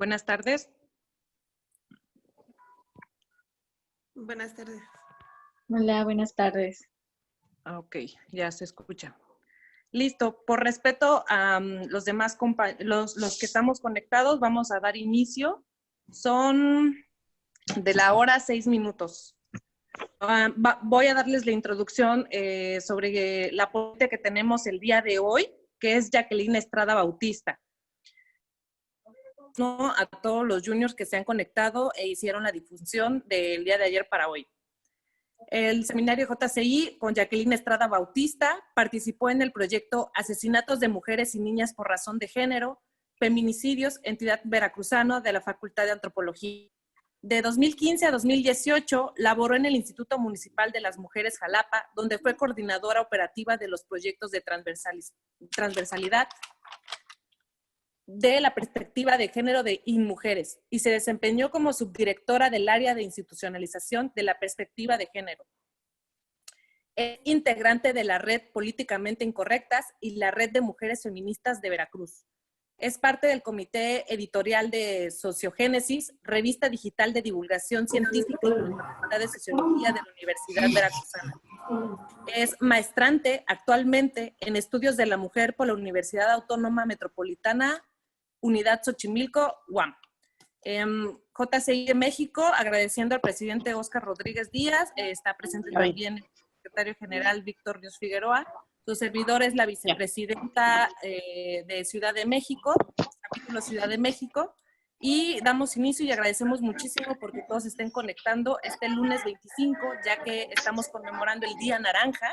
Buenas tardes. Buenas tardes. Hola, buenas tardes. Ok, ya se escucha. Listo, por respeto a los demás los que estamos conectados, vamos a dar inicio. Son de la hora 6 minutos. Voy a darles la introducción sobre la ponente que tenemos el día de hoy, que es Jacqueline Estrada Bautista. A todos los juniors que se han conectado e hicieron la difusión del día de ayer para hoy. El seminario JCI con Jacqueline Estrada Bautista participó en el proyecto Asesinatos de Mujeres y Niñas por Razón de Género, Feminicidios, entidad veracruzana de la Facultad de Antropología. De 2015 a 2018 laboró en el Instituto Municipal de las Mujeres Jalapa, donde fue coordinadora operativa de los proyectos de transversalidad de la perspectiva de género de InMujeres y se desempeñó como subdirectora del área de institucionalización de la perspectiva de género. Es integrante de la Red Políticamente Incorrectas y la Red de Mujeres Feministas de Veracruz. Es parte del comité editorial de Sociogénesis, revista digital de divulgación científica y de la Facultad de Sociología de la Universidad Veracruzana. Es maestrante actualmente en estudios de la mujer por la Universidad Autónoma Metropolitana Unidad Xochimilco, UAM. JCI de México, agradeciendo al presidente Óscar Rodríguez Díaz, está presente también el secretario general Víctor Ríos Figueroa, su servidor es la vicepresidenta de Ciudad de México, capítulo Ciudad de México, y damos inicio y agradecemos muchísimo porque todos estén conectando este lunes 25, ya que estamos conmemorando el Día Naranja,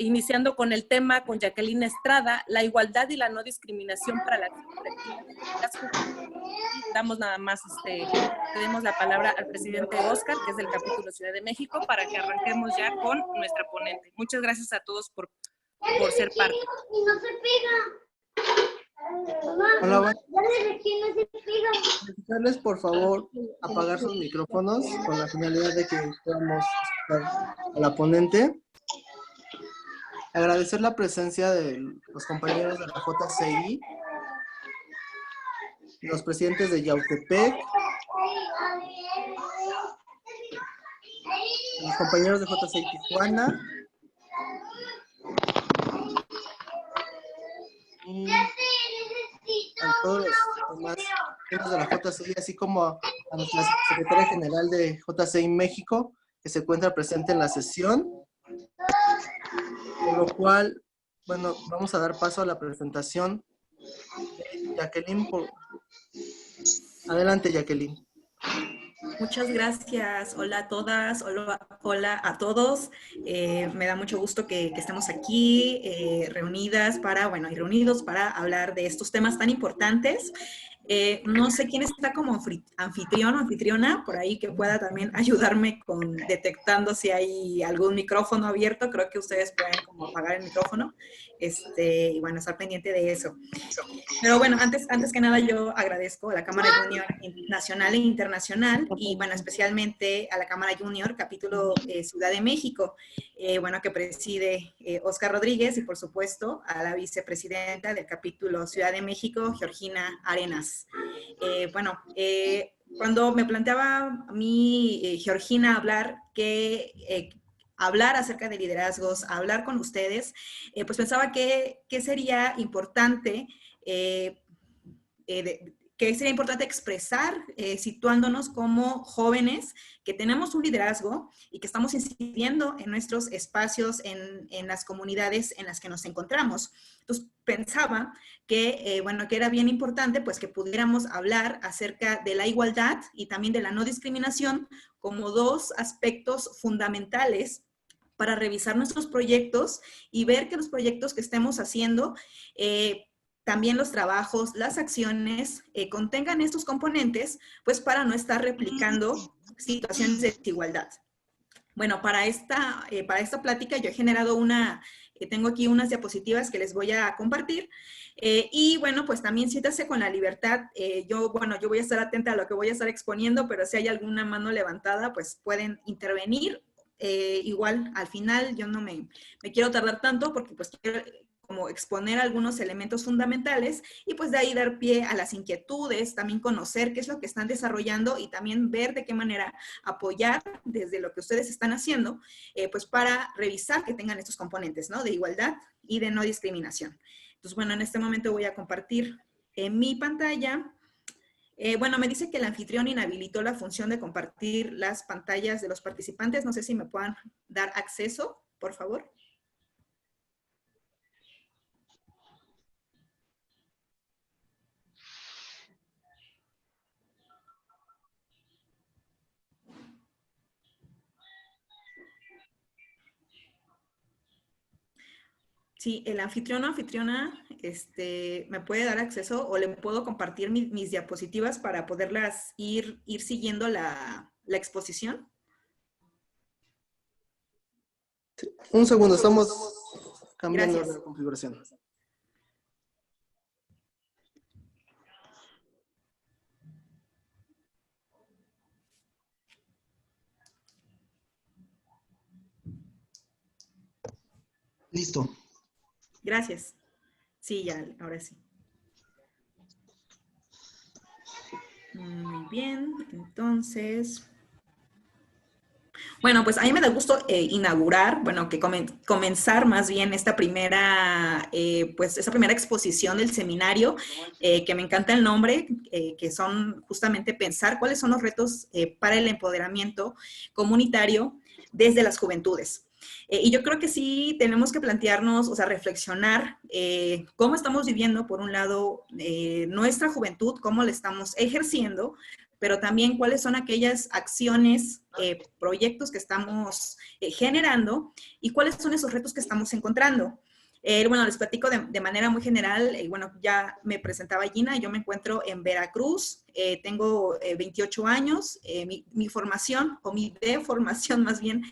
iniciando con el tema con Jacqueline Estrada, la igualdad y la no discriminación para la damos nada más, cedemos la palabra al presidente Óscar, que es del capítulo Ciudad de México, para que arranquemos ya con nuestra ponente. Muchas gracias a todos por ser parte. Y no se pega. Hola, buenas tardes. Por favor, apagar sus micrófonos con la finalidad de que podamos escuchar a la ponente. Agradecer la presencia de los compañeros de la JCI, los presidentes de Yautepec, los compañeros de JCI Tijuana, y a todos los demás miembros de la JCI, así como a nuestra secretaria general de JCI México, que se encuentra presente en la sesión. Por lo cual, bueno, vamos a dar paso a la presentación de Jacqueline. Adelante, Jacqueline. Muchas gracias. Hola a todas, hola a todos. Me da mucho gusto que estemos aquí reunidas y reunidos para hablar de estos temas tan importantes. No sé quién está como anfitrión o anfitriona por ahí que pueda también ayudarme con detectando si hay algún micrófono abierto. Creo que ustedes pueden como apagar el micrófono y bueno, estar pendiente de eso. Pero bueno, antes que nada yo agradezco a la Cámara Junior Nacional e Internacional y bueno, especialmente a la Cámara Junior, capítulo Ciudad de México, bueno, que preside Óscar Rodríguez y por supuesto a la vicepresidenta del capítulo Ciudad de México, Georgina Arenas. Cuando me planteaba a mí, Georgina, hablar acerca de liderazgos, hablar con ustedes, pues pensaba que sería importante, expresar, situándonos como jóvenes que tenemos un liderazgo y que estamos incidiendo en nuestros espacios, en las comunidades en las que nos encontramos. Entonces, pensaba que, que era bien importante pues que pudiéramos hablar acerca de la igualdad y también de la no discriminación como dos aspectos fundamentales para revisar nuestros proyectos y ver que los proyectos que estemos haciendo, también los trabajos, las acciones, contengan estos componentes, pues para no estar replicando situaciones de desigualdad. Bueno, para esta plática yo he generado tengo aquí unas diapositivas que les voy a compartir. Y bueno, pues también siéntase con la libertad. Yo voy a estar atenta a lo que voy a estar exponiendo, pero si hay alguna mano levantada, pues pueden intervenir. Igual, al final, yo no me quiero tardar tanto porque pues quiero como exponer algunos elementos fundamentales y pues de ahí dar pie a las inquietudes, también conocer qué es lo que están desarrollando y también ver de qué manera apoyar desde lo que ustedes están haciendo, pues para revisar que tengan estos componentes, ¿no? De igualdad y de no discriminación. Entonces, bueno, en este momento voy a compartir mi pantalla. Bueno, me dice que el anfitrión inhabilitó la función de compartir las pantallas de los participantes. No sé si me puedan dar acceso, por favor. Sí, el anfitrión o anfitriona me puede dar acceso o le puedo compartir mis diapositivas para poderlas ir siguiendo la exposición. Un segundo, estamos cambiando Gracias. la configuración. Listo. Gracias. Sí, ya, ahora sí. Muy bien, entonces... Bueno, pues a mí me da gusto inaugurar, bueno, que comenzar más bien esta primera, pues esa primera exposición del seminario, que me encanta el nombre, que son justamente pensar cuáles son los retos para el empoderamiento comunitario desde las juventudes. Y yo creo que sí tenemos que plantearnos, o sea, reflexionar cómo estamos viviendo, por un lado, nuestra juventud, cómo la estamos ejerciendo, pero también cuáles son aquellas acciones, proyectos que estamos generando y cuáles son esos retos que estamos encontrando. Bueno, les platico de manera muy general. Bueno, ya me presentaba Gina, yo me encuentro en Veracruz, tengo 28 años, mi formación, o mi deformación más bien,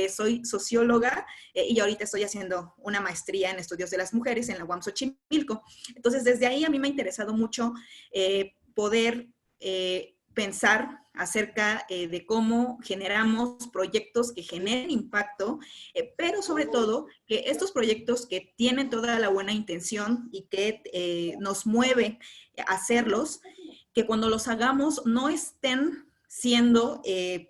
soy socióloga y ahorita estoy haciendo una maestría en estudios de las mujeres en la UAM Xochimilco. Entonces, desde ahí a mí me ha interesado mucho poder pensar acerca de cómo generamos proyectos que generen impacto, pero sobre todo que estos proyectos que tienen toda la buena intención y que nos mueve a hacerlos, que cuando los hagamos no estén siendo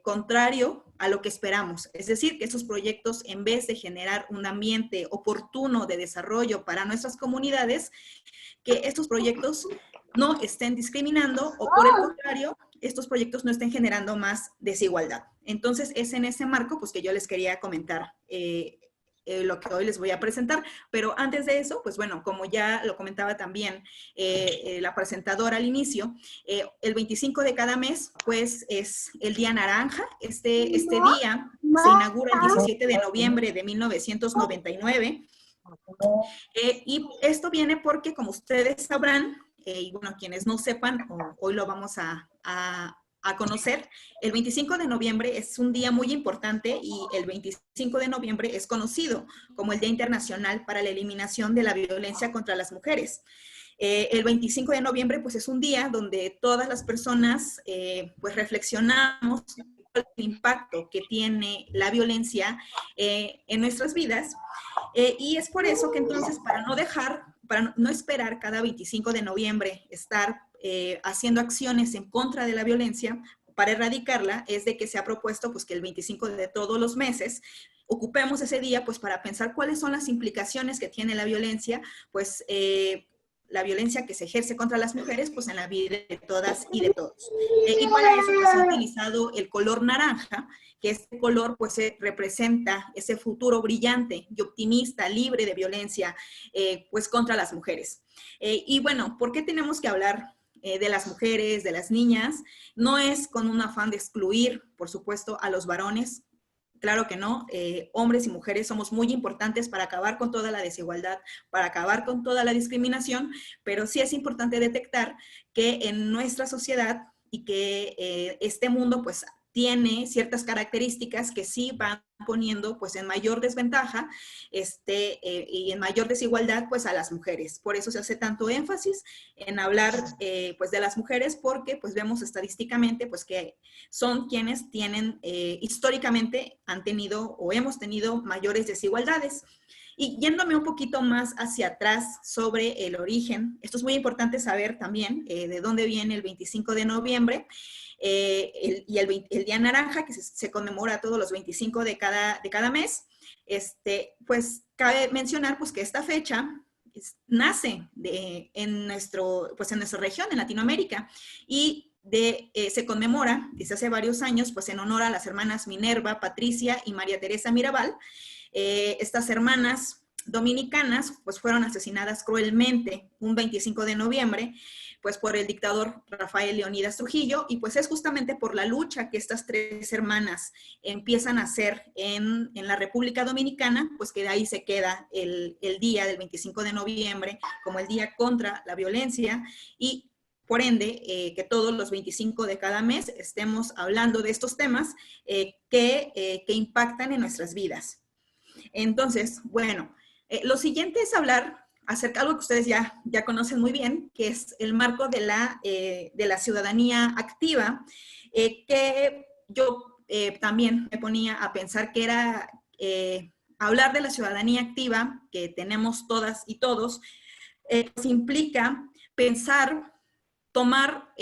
contrario a lo que esperamos. Es decir, que esos proyectos, en vez de generar un ambiente oportuno de desarrollo para nuestras comunidades, que estos proyectos no estén discriminando o, por el contrario, estos proyectos no estén generando más desigualdad. Entonces, es en ese marco pues, que yo les quería comentar lo que hoy les voy a presentar. Pero antes de eso, pues bueno, como ya lo comentaba también la presentadora al inicio, el 25 de cada mes, pues es el Día Naranja. Este día se inaugura el 17 de noviembre de 1999. Y esto viene porque, como ustedes sabrán, y bueno, quienes no sepan, hoy lo vamos a conocer, el 25 de noviembre es un día muy importante y el 25 de noviembre es conocido como el Día Internacional para la Eliminación de la Violencia contra las Mujeres. El 25 de noviembre pues es un día donde todas las personas pues reflexionamos el impacto que tiene la violencia en nuestras vidas. Y es por eso que entonces, para no esperar cada 25 de noviembre estar haciendo acciones en contra de la violencia, para erradicarla, es de que se ha propuesto pues, que el 25 de todos los meses ocupemos ese día pues, para pensar cuáles son las implicaciones que tiene la violencia, pues la violencia que se ejerce contra las mujeres pues, en la vida de todas y de todos. Y para eso pues, se ha utilizado el color naranja, que este color pues representa ese futuro brillante y optimista, libre de violencia, pues contra las mujeres. Y bueno, ¿por qué tenemos que hablar de las mujeres, de las niñas? No es con un afán de excluir, por supuesto, a los varones. Claro que no, hombres y mujeres somos muy importantes para acabar con toda la desigualdad, para acabar con toda la discriminación, pero sí es importante detectar que en nuestra sociedad y que este mundo pues tiene ciertas características que sí van poniendo pues en mayor desventaja y en mayor desigualdad pues a las mujeres. Por eso se hace tanto énfasis en hablar pues de las mujeres, porque pues vemos estadísticamente pues que son quienes tienen históricamente han tenido o hemos tenido mayores desigualdades. Y yéndome un poquito más hacia atrás sobre el origen, esto es muy importante saber también de dónde viene el 25 de noviembre el Día Naranja, que se conmemora todos los 25 de cada mes. Pues cabe mencionar pues, que esta fecha nace en nuestra región, en Latinoamérica, y se conmemora desde hace varios años pues, en honor a las hermanas Minerva, Patricia y María Teresa Mirabal. Estas hermanas dominicanas pues fueron asesinadas cruelmente un 25 de noviembre pues por el dictador Rafael Leónidas Trujillo, y pues es justamente por la lucha que estas tres hermanas empiezan a hacer en la República Dominicana, pues que de ahí se queda el día del 25 de noviembre como el día contra la violencia, y por ende, que todos los 25 de cada mes estemos hablando de estos temas que impactan en nuestras vidas. Entonces, bueno, lo siguiente es hablar acerca de algo que ustedes ya conocen muy bien, que es el marco de la ciudadanía activa, que yo también me ponía a pensar que era hablar de la ciudadanía activa que tenemos todas y todos, pues implica pensar, tomar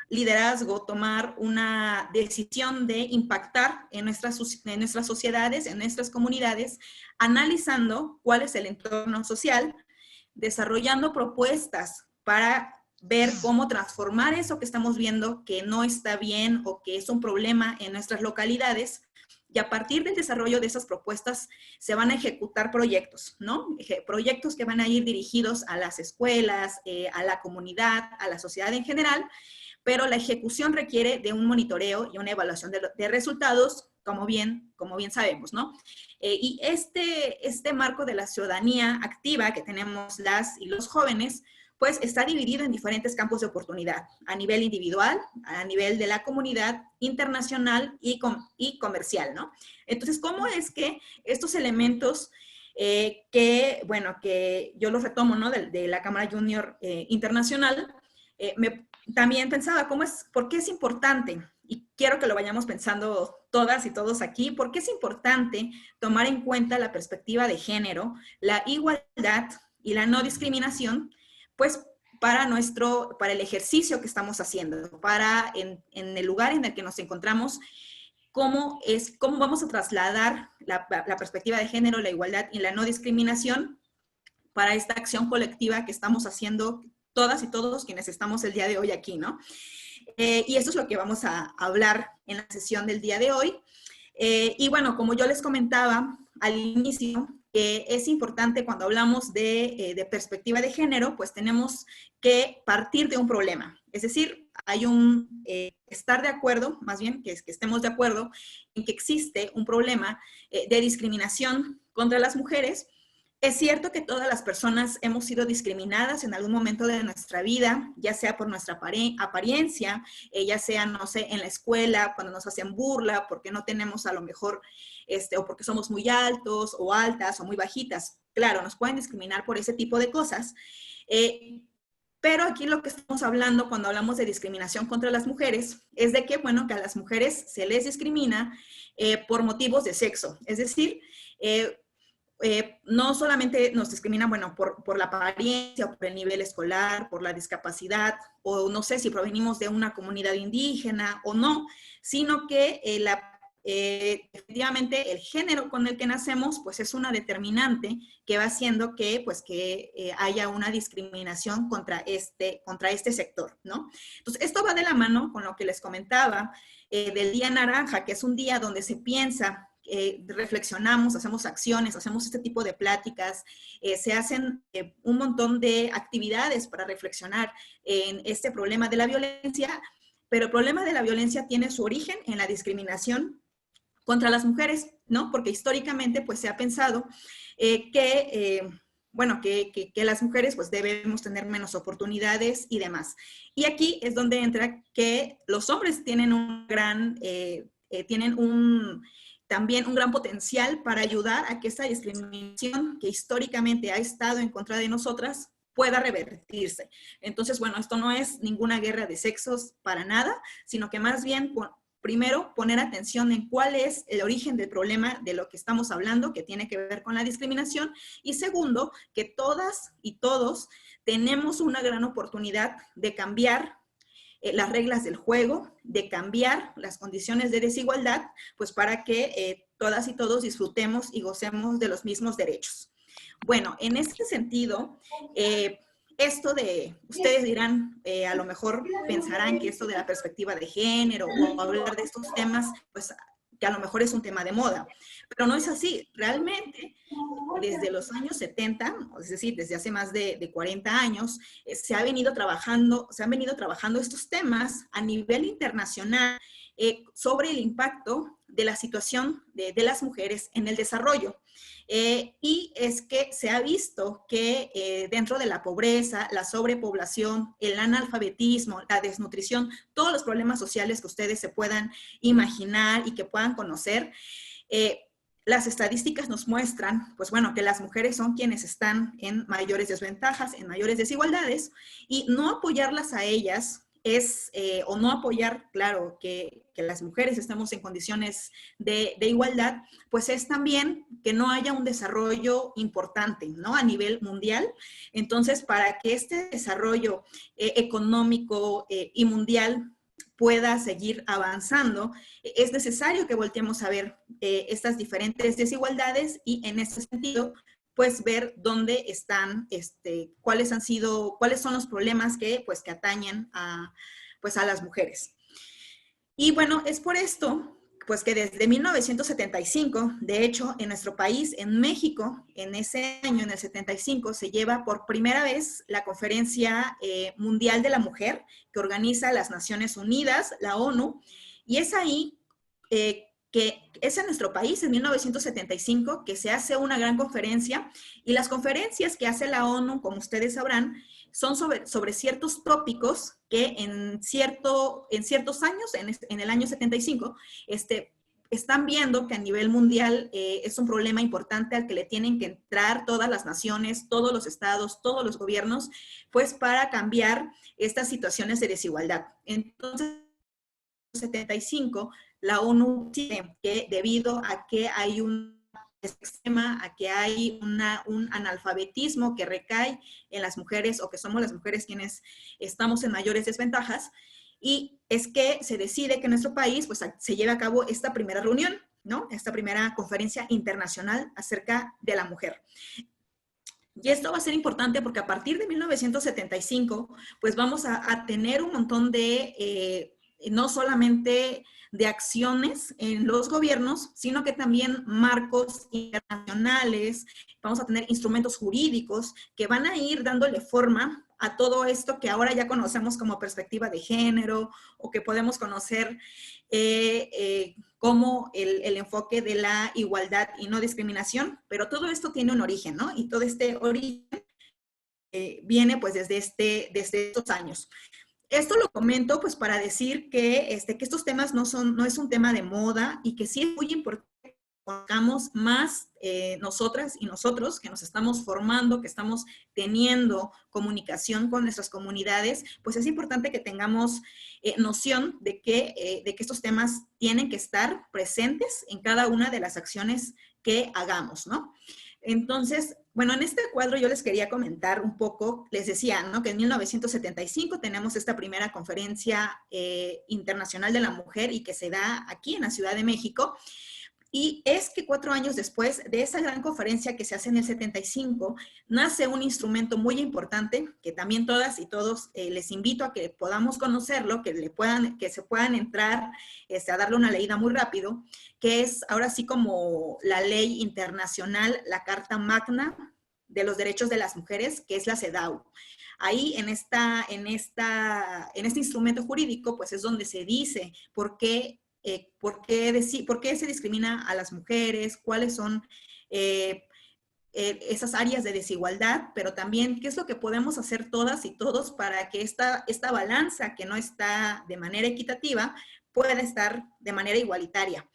liderazgo, tomar una decisión de impactar en nuestras sociedades, en nuestras comunidades, analizando cuál es el entorno social, desarrollando propuestas para ver cómo transformar eso que estamos viendo que no está bien o que es un problema en nuestras localidades, y a partir del desarrollo de esas propuestas se van a ejecutar proyectos, ¿no? Proyectos que van a ir dirigidos a las escuelas, a la comunidad, a la sociedad en general, pero la ejecución requiere de un monitoreo y una evaluación de resultados, como bien sabemos, ¿no? Y este marco de la ciudadanía activa que tenemos las y los jóvenes, pues está dividido en diferentes campos de oportunidad, a nivel individual, a nivel de la comunidad, internacional y comercial, ¿no? Entonces, ¿cómo es que estos elementos que yo los retomo, ¿no? de la Cámara Junior Internacional, también pensaba, ¿por qué es importante? Y quiero que lo vayamos pensando todas y todos aquí, ¿por qué es importante tomar en cuenta la perspectiva de género, la igualdad y la no discriminación? Pues para el ejercicio que estamos haciendo, en el lugar en el que nos encontramos, cómo vamos a trasladar la perspectiva de género, la igualdad y la no discriminación para esta acción colectiva que estamos haciendo todas y todos quienes estamos el día de hoy aquí, ¿no? Y eso es lo que vamos a hablar en la sesión del día de hoy. Y bueno, como yo les comentaba al inicio, es importante cuando hablamos de perspectiva de género, pues tenemos que partir de un problema. Es decir, hay estar de acuerdo, más bien que estemos de acuerdo en que existe un problema de discriminación contra las mujeres. Es cierto que todas las personas hemos sido discriminadas en algún momento de nuestra vida, ya sea por nuestra apariencia, ya sea, no sé, en la escuela, cuando nos hacen burla, porque no tenemos a lo mejor, o porque somos muy altos o altas o muy bajitas. Claro, nos pueden discriminar por ese tipo de cosas. Pero aquí lo que estamos hablando cuando hablamos de discriminación contra las mujeres es de que, bueno, que a las mujeres se les discrimina por motivos de sexo. Es decir, no solamente nos discriminan, bueno, por la apariencia, por el nivel escolar, por la discapacidad, o no sé si provenimos de una comunidad indígena o no, sino que efectivamente el género con el que nacemos, pues es una determinante que va haciendo que haya una discriminación contra este sector, ¿no? Entonces, esto va de la mano con lo que les comentaba del Día Naranja, que es un día donde se piensa, reflexionamos, hacemos acciones, hacemos este tipo de pláticas, se hacen un montón de actividades para reflexionar en este problema de la violencia, pero el problema de la violencia tiene su origen en la discriminación contra las mujeres, ¿no? Porque históricamente pues se ha pensado que las mujeres pues debemos tener menos oportunidades y demás. Y aquí es donde entra que los hombres tienen también un gran potencial para ayudar a que esa discriminación que históricamente ha estado en contra de nosotras pueda revertirse. Entonces, bueno, esto no es ninguna guerra de sexos para nada, sino que más bien primero, poner atención en cuál es el origen del problema de lo que estamos hablando, que tiene que ver con la discriminación. Y segundo, que todas y todos tenemos una gran oportunidad de cambiar las reglas del juego, de cambiar las condiciones de desigualdad, pues para que todas y todos disfrutemos y gocemos de los mismos derechos. Bueno, en este sentido, esto de, ustedes dirán, a lo mejor pensarán que esto de la perspectiva de género o hablar de estos temas, pues que a lo mejor es un tema de moda, pero no es así. Realmente, desde los años 70, es decir, desde hace más de 40 años, se han venido trabajando estos temas a nivel internacional sobre el impacto de la situación de las mujeres en el desarrollo. Y es que se ha visto que dentro de la pobreza, la sobrepoblación, el analfabetismo, la desnutrición, todos los problemas sociales que ustedes se puedan imaginar y que puedan conocer, las estadísticas nos muestran, pues bueno, que las mujeres son quienes están en mayores desventajas, en mayores desigualdades, y no apoyarlas a ellas es, o no apoyar, claro, que las mujeres estemos en condiciones de igualdad, pues es también que no haya un desarrollo importante, ¿no? A nivel mundial. Entonces, para que este desarrollo económico y mundial pueda seguir avanzando, es necesario que volteemos a ver estas diferentes desigualdades y en este sentido, pues ver dónde están, cuáles son los problemas que atañen a las mujeres. Y bueno, es por esto, pues que desde 1975, de hecho, en nuestro país, en México, en ese año, en el 75, se lleva por primera vez la Conferencia Mundial de la Mujer, que organiza las Naciones Unidas, la ONU, y es ahí que es en nuestro país, en 1975, que se hace una gran conferencia, y las conferencias que hace la ONU, como ustedes sabrán, son sobre ciertos tópicos que en ciertos años, en el año 75, están viendo que a nivel mundial es un problema importante al que le tienen que entrar todas las naciones, todos los estados, todos los gobiernos, pues para cambiar estas situaciones de desigualdad. Entonces, en el 75, la ONU dice que debido a que hay un extrema, a que hay un analfabetismo que recae en las mujeres, o que somos las mujeres quienes estamos en mayores desventajas, y es que se decide que en nuestro país pues se lleve a cabo esta primera reunión, ¿no? Esta primera conferencia internacional acerca de la mujer. Y esto va a ser importante porque a partir de 1975 pues vamos a tener un montón de, no solamente de acciones en los gobiernos, sino que también marcos internacionales, vamos a tener instrumentos jurídicos que van a ir dándole forma a todo esto que ahora ya conocemos como perspectiva de género, o que podemos conocer como el enfoque de la igualdad y no discriminación, pero todo esto tiene un origen, ¿no? Y todo este origen viene pues desde estos años. Esto lo comento pues para decir que estos temas no es un tema de moda, y que sí es muy importante que conozcamos más nosotras y nosotros que nos estamos formando, que estamos teniendo comunicación con nuestras comunidades, pues es importante que tengamos noción de que estos temas tienen que estar presentes en cada una de las acciones que hagamos, ¿no? Entonces, bueno, en este cuadro yo les quería comentar un poco, les decía, ¿no? Que en 1975 tenemos esta primera conferencia internacional de la mujer, y que se da aquí en la Ciudad de México. Y es que 4 años después de esa gran conferencia que se hace en el 75, nace un instrumento muy importante que también todas y todos les invito a que podamos conocerlo, que se puedan entrar a darle una leída muy rápido, que es ahora sí como la ley internacional, la Carta Magna de los Derechos de las Mujeres, que es la CEDAW. Ahí en este instrumento jurídico, pues es donde se dice por qué se discrimina a las mujeres, cuáles son esas áreas de desigualdad, pero también qué es lo que podemos hacer todas y todos para que esta balanza, que no está de manera equitativa, pueda estar de manera igualitaria.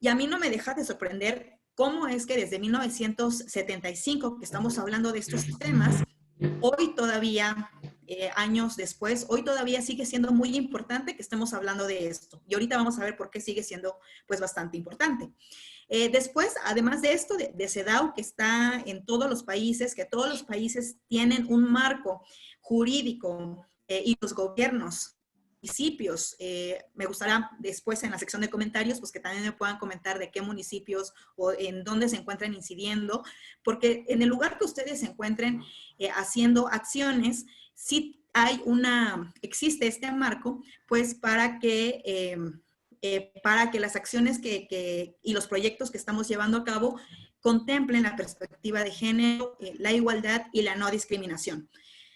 Y a mí no me deja de sorprender cómo es que desde 1975, que estamos hablando de estos temas, hoy todavía años después, hoy todavía sigue siendo muy importante que estemos hablando de esto. Y ahorita vamos a ver por qué sigue siendo pues bastante importante. Después, además de esto, de CEDAW, que está en todos los países, que todos los países tienen un marco jurídico y los gobiernos, municipios, me gustaría después en la sección de comentarios, pues que también me puedan comentar de qué municipios o en dónde se encuentran incidiendo, porque en el lugar que ustedes se encuentren haciendo acciones, sí existe este marco, pues para que las acciones y los proyectos que estamos llevando a cabo contemplen la perspectiva de género, la igualdad y la no discriminación.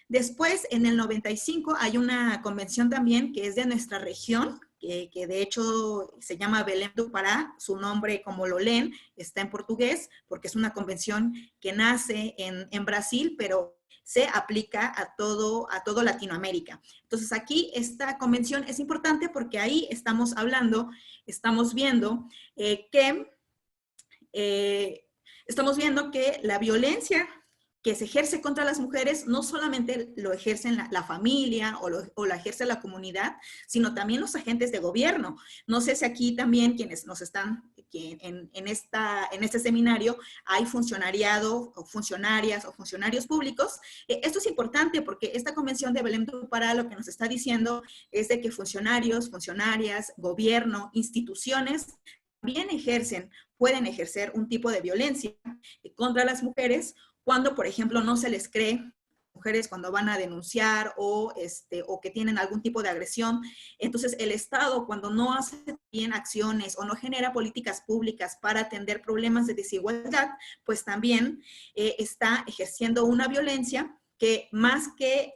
Después, en el 95, hay una convención también que es de nuestra región, que de hecho se llama Belém do Pará, su nombre como lo leen, está en portugués, porque es una convención que nace en Brasil, pero se aplica a todo Latinoamérica. Entonces aquí esta convención es importante porque ahí estamos viendo que la violencia que se ejerce contra las mujeres no solamente lo ejercen la familia o la ejerce la comunidad, sino también los agentes de gobierno. No sé si aquí también quienes nos están en este seminario hay funcionariado o funcionarias o funcionarios públicos. Esto es importante porque esta convención de Belém do Pará lo que nos está diciendo es de que funcionarios, funcionarias, gobierno, instituciones también pueden ejercer un tipo de violencia contra las mujeres cuando, por ejemplo, no se les cree, mujeres cuando van a denunciar o que tienen algún tipo de agresión. Entonces, el Estado, cuando no hace bien acciones o no genera políticas públicas para atender problemas de desigualdad, pues también está ejerciendo una violencia que más que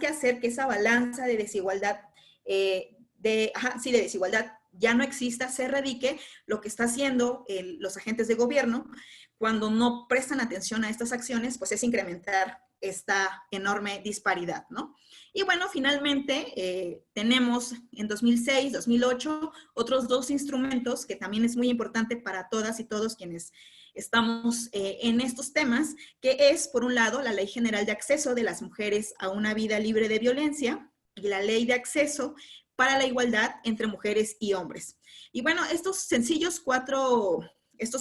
hacer que esa balanza de desigualdad, de desigualdad ya no exista, se erradique, lo que está haciendo los agentes de gobierno cuando no prestan atención a estas acciones, pues es incrementar esta enorme disparidad, ¿no? Y bueno, finalmente tenemos en 2006, 2008, otros dos instrumentos que también es muy importante para todas y todos quienes estamos en estos temas, que es, por un lado, la Ley General de Acceso de las Mujeres a una Vida Libre de Violencia y la Ley de Acceso para la Igualdad entre Mujeres y Hombres. Y bueno, estos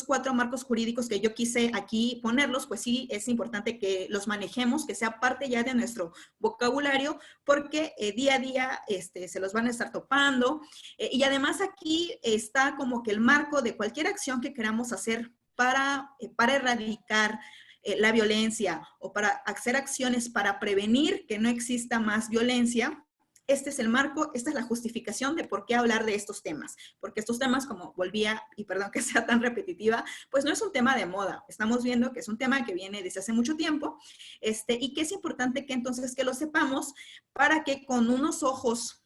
cuatro marcos jurídicos que yo quise aquí ponerlos, pues sí es importante que los manejemos, que sea parte ya de nuestro vocabulario, porque día a día se los van a estar topando. Y además aquí está como que el marco de cualquier acción que queramos hacer para erradicar la violencia o para hacer acciones para prevenir que no exista más violencia. Este es el marco, esta es la justificación de por qué hablar de estos temas. Porque estos temas, como volvía, y perdón que sea tan repetitiva, pues no es un tema de moda. Estamos viendo que es un tema que viene desde hace mucho tiempo y que es importante que entonces que lo sepamos para que con unos ojos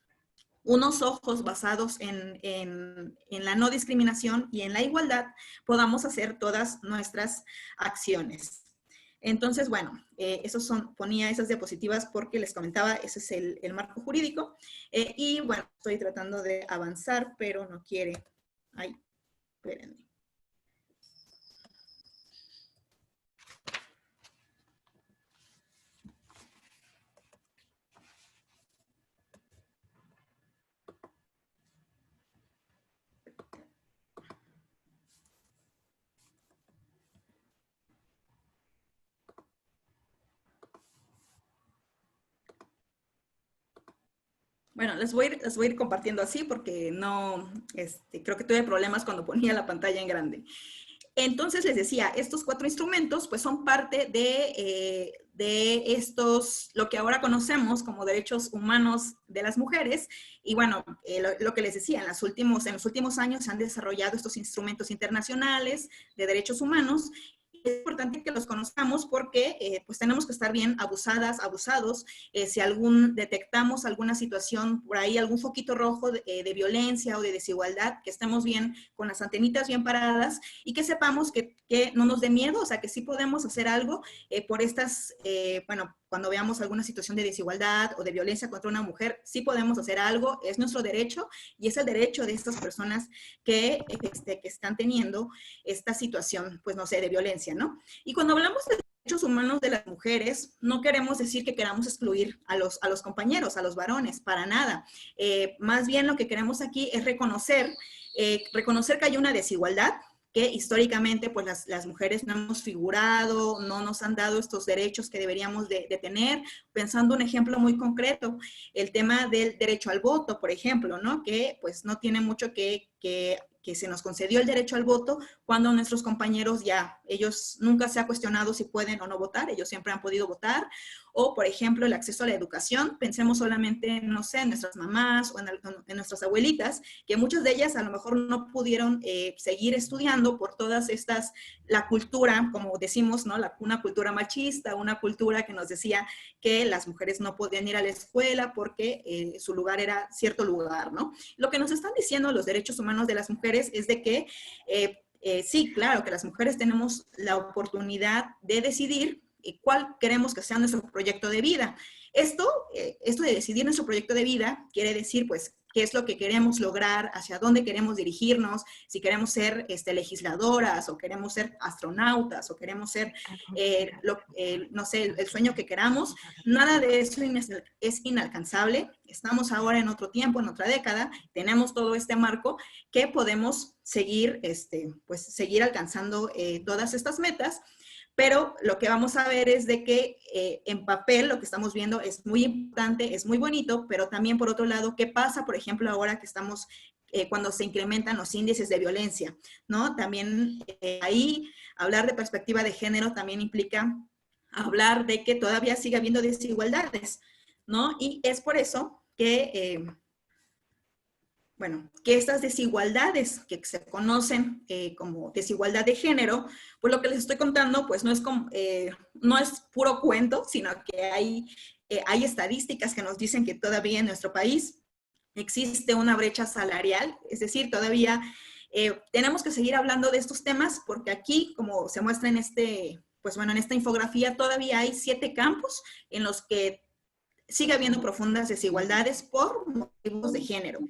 basados en la no discriminación y en la igualdad podamos hacer todas nuestras acciones. Entonces, bueno, ponía esas diapositivas porque les comentaba, ese es el marco jurídico. Y bueno, estoy tratando de avanzar, pero no quiere. Ay, espérenme. Bueno, les voy a ir compartiendo así porque no, creo que tuve problemas cuando ponía la pantalla en grande. Entonces les decía, estos cuatro instrumentos pues son parte de estos, lo que ahora conocemos como derechos humanos de las mujeres. Y bueno, lo que les decía, en los últimos años se han desarrollado estos instrumentos internacionales de derechos humanos. Es importante que los conozcamos porque pues tenemos que estar bien abusados. Si detectamos alguna situación por ahí, algún foquito rojo de violencia o de desigualdad, que estemos bien con las antenitas bien paradas y que sepamos que no nos dé miedo, o sea, que sí podemos hacer algo por estas, cuando veamos alguna situación de desigualdad o de violencia contra una mujer, sí podemos hacer algo, es nuestro derecho y es el derecho de estas personas que están teniendo esta situación, pues no sé, de violencia, ¿no? Y cuando hablamos de derechos humanos de las mujeres, no queremos decir que queramos excluir a los compañeros, a los varones, para nada. Más bien lo que queremos aquí es reconocer que hay una desigualdad, que históricamente pues las mujeres no hemos figurado, no nos han dado estos derechos que deberíamos de tener. Pensando un ejemplo muy concreto, el tema del derecho al voto, por ejemplo, ¿no? Que pues no tiene mucho que se nos concedió el derecho al voto cuando nuestros compañeros ellos nunca se ha cuestionado si pueden o no votar, ellos siempre han podido votar. O, por ejemplo, el acceso a la educación. Pensemos solamente, no sé, en nuestras mamás o en nuestras abuelitas, que muchas de ellas a lo mejor no pudieron seguir estudiando por todas estas, la cultura, como decimos, ¿no? Una cultura machista, una cultura que nos decía que las mujeres no podían ir a la escuela porque su lugar era cierto lugar, ¿no? Lo que nos están diciendo los derechos humanos de las mujeres es de que sí, claro, que las mujeres tenemos la oportunidad de decidir cuál queremos que sea nuestro proyecto de vida. Esto de decidir nuestro proyecto de vida quiere decir, pues, qué es lo que queremos lograr, hacia dónde queremos dirigirnos, si queremos ser legisladoras, o queremos ser astronautas, o queremos ser, no sé, el sueño que queramos. Nada de eso es inalcanzable. Estamos ahora en otro tiempo, en otra década, tenemos todo este marco que podemos seguir, pues, seguir alcanzando todas estas metas. Pero lo que vamos a ver es de que en papel lo que estamos viendo es muy importante, es muy bonito, pero también por otro lado, ¿qué pasa, por ejemplo, ahora que estamos, cuando se incrementan los índices de violencia, ¿no? También ahí hablar de perspectiva de género también implica hablar de que todavía sigue habiendo desigualdades, ¿no? Y es por eso que que estas desigualdades que se conocen como desigualdad de género, pues lo que les estoy contando, pues no es puro cuento, sino que hay estadísticas que nos dicen que todavía en nuestro país existe una brecha salarial, es decir, todavía tenemos que seguir hablando de estos temas, porque aquí, como se muestra en en esta infografía, todavía hay 7 campos en los que sigue habiendo profundas desigualdades por motivos de género.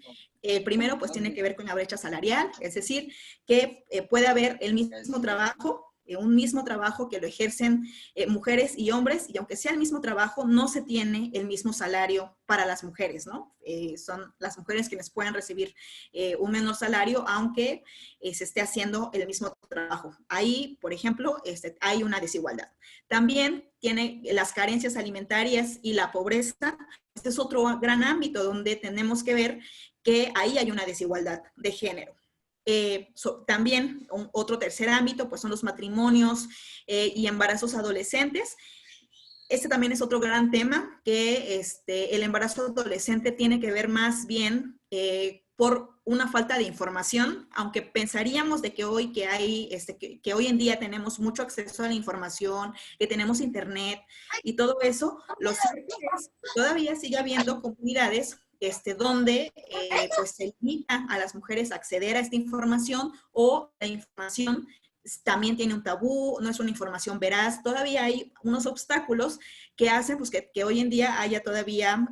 Primero, pues tiene que ver con la brecha salarial, es decir, que puede haber el mismo trabajo, un mismo trabajo que lo ejercen mujeres y hombres, y aunque sea el mismo trabajo, no se tiene el mismo salario para las mujeres, ¿no? Son las mujeres quienes pueden recibir un menor salario, aunque se esté haciendo el mismo trabajo. Ahí, por ejemplo, hay una desigualdad. También tiene las carencias alimentarias y la pobreza. Este es otro gran ámbito donde tenemos que ver que ahí hay una desigualdad de género. También otro tercer ámbito, pues son los matrimonios y embarazos adolescentes. Este también es otro gran tema, que el embarazo adolescente tiene que ver más bien por una falta de información, aunque pensaríamos de que hoy, que hoy en día tenemos mucho acceso a la información, que tenemos internet y todo eso, lo cierto es que todavía sigue habiendo comunidades donde pues se limita a las mujeres a acceder a esta información, o la información también tiene un tabú, no es una información veraz. Todavía hay unos obstáculos que hacen pues, que hoy en día haya todavía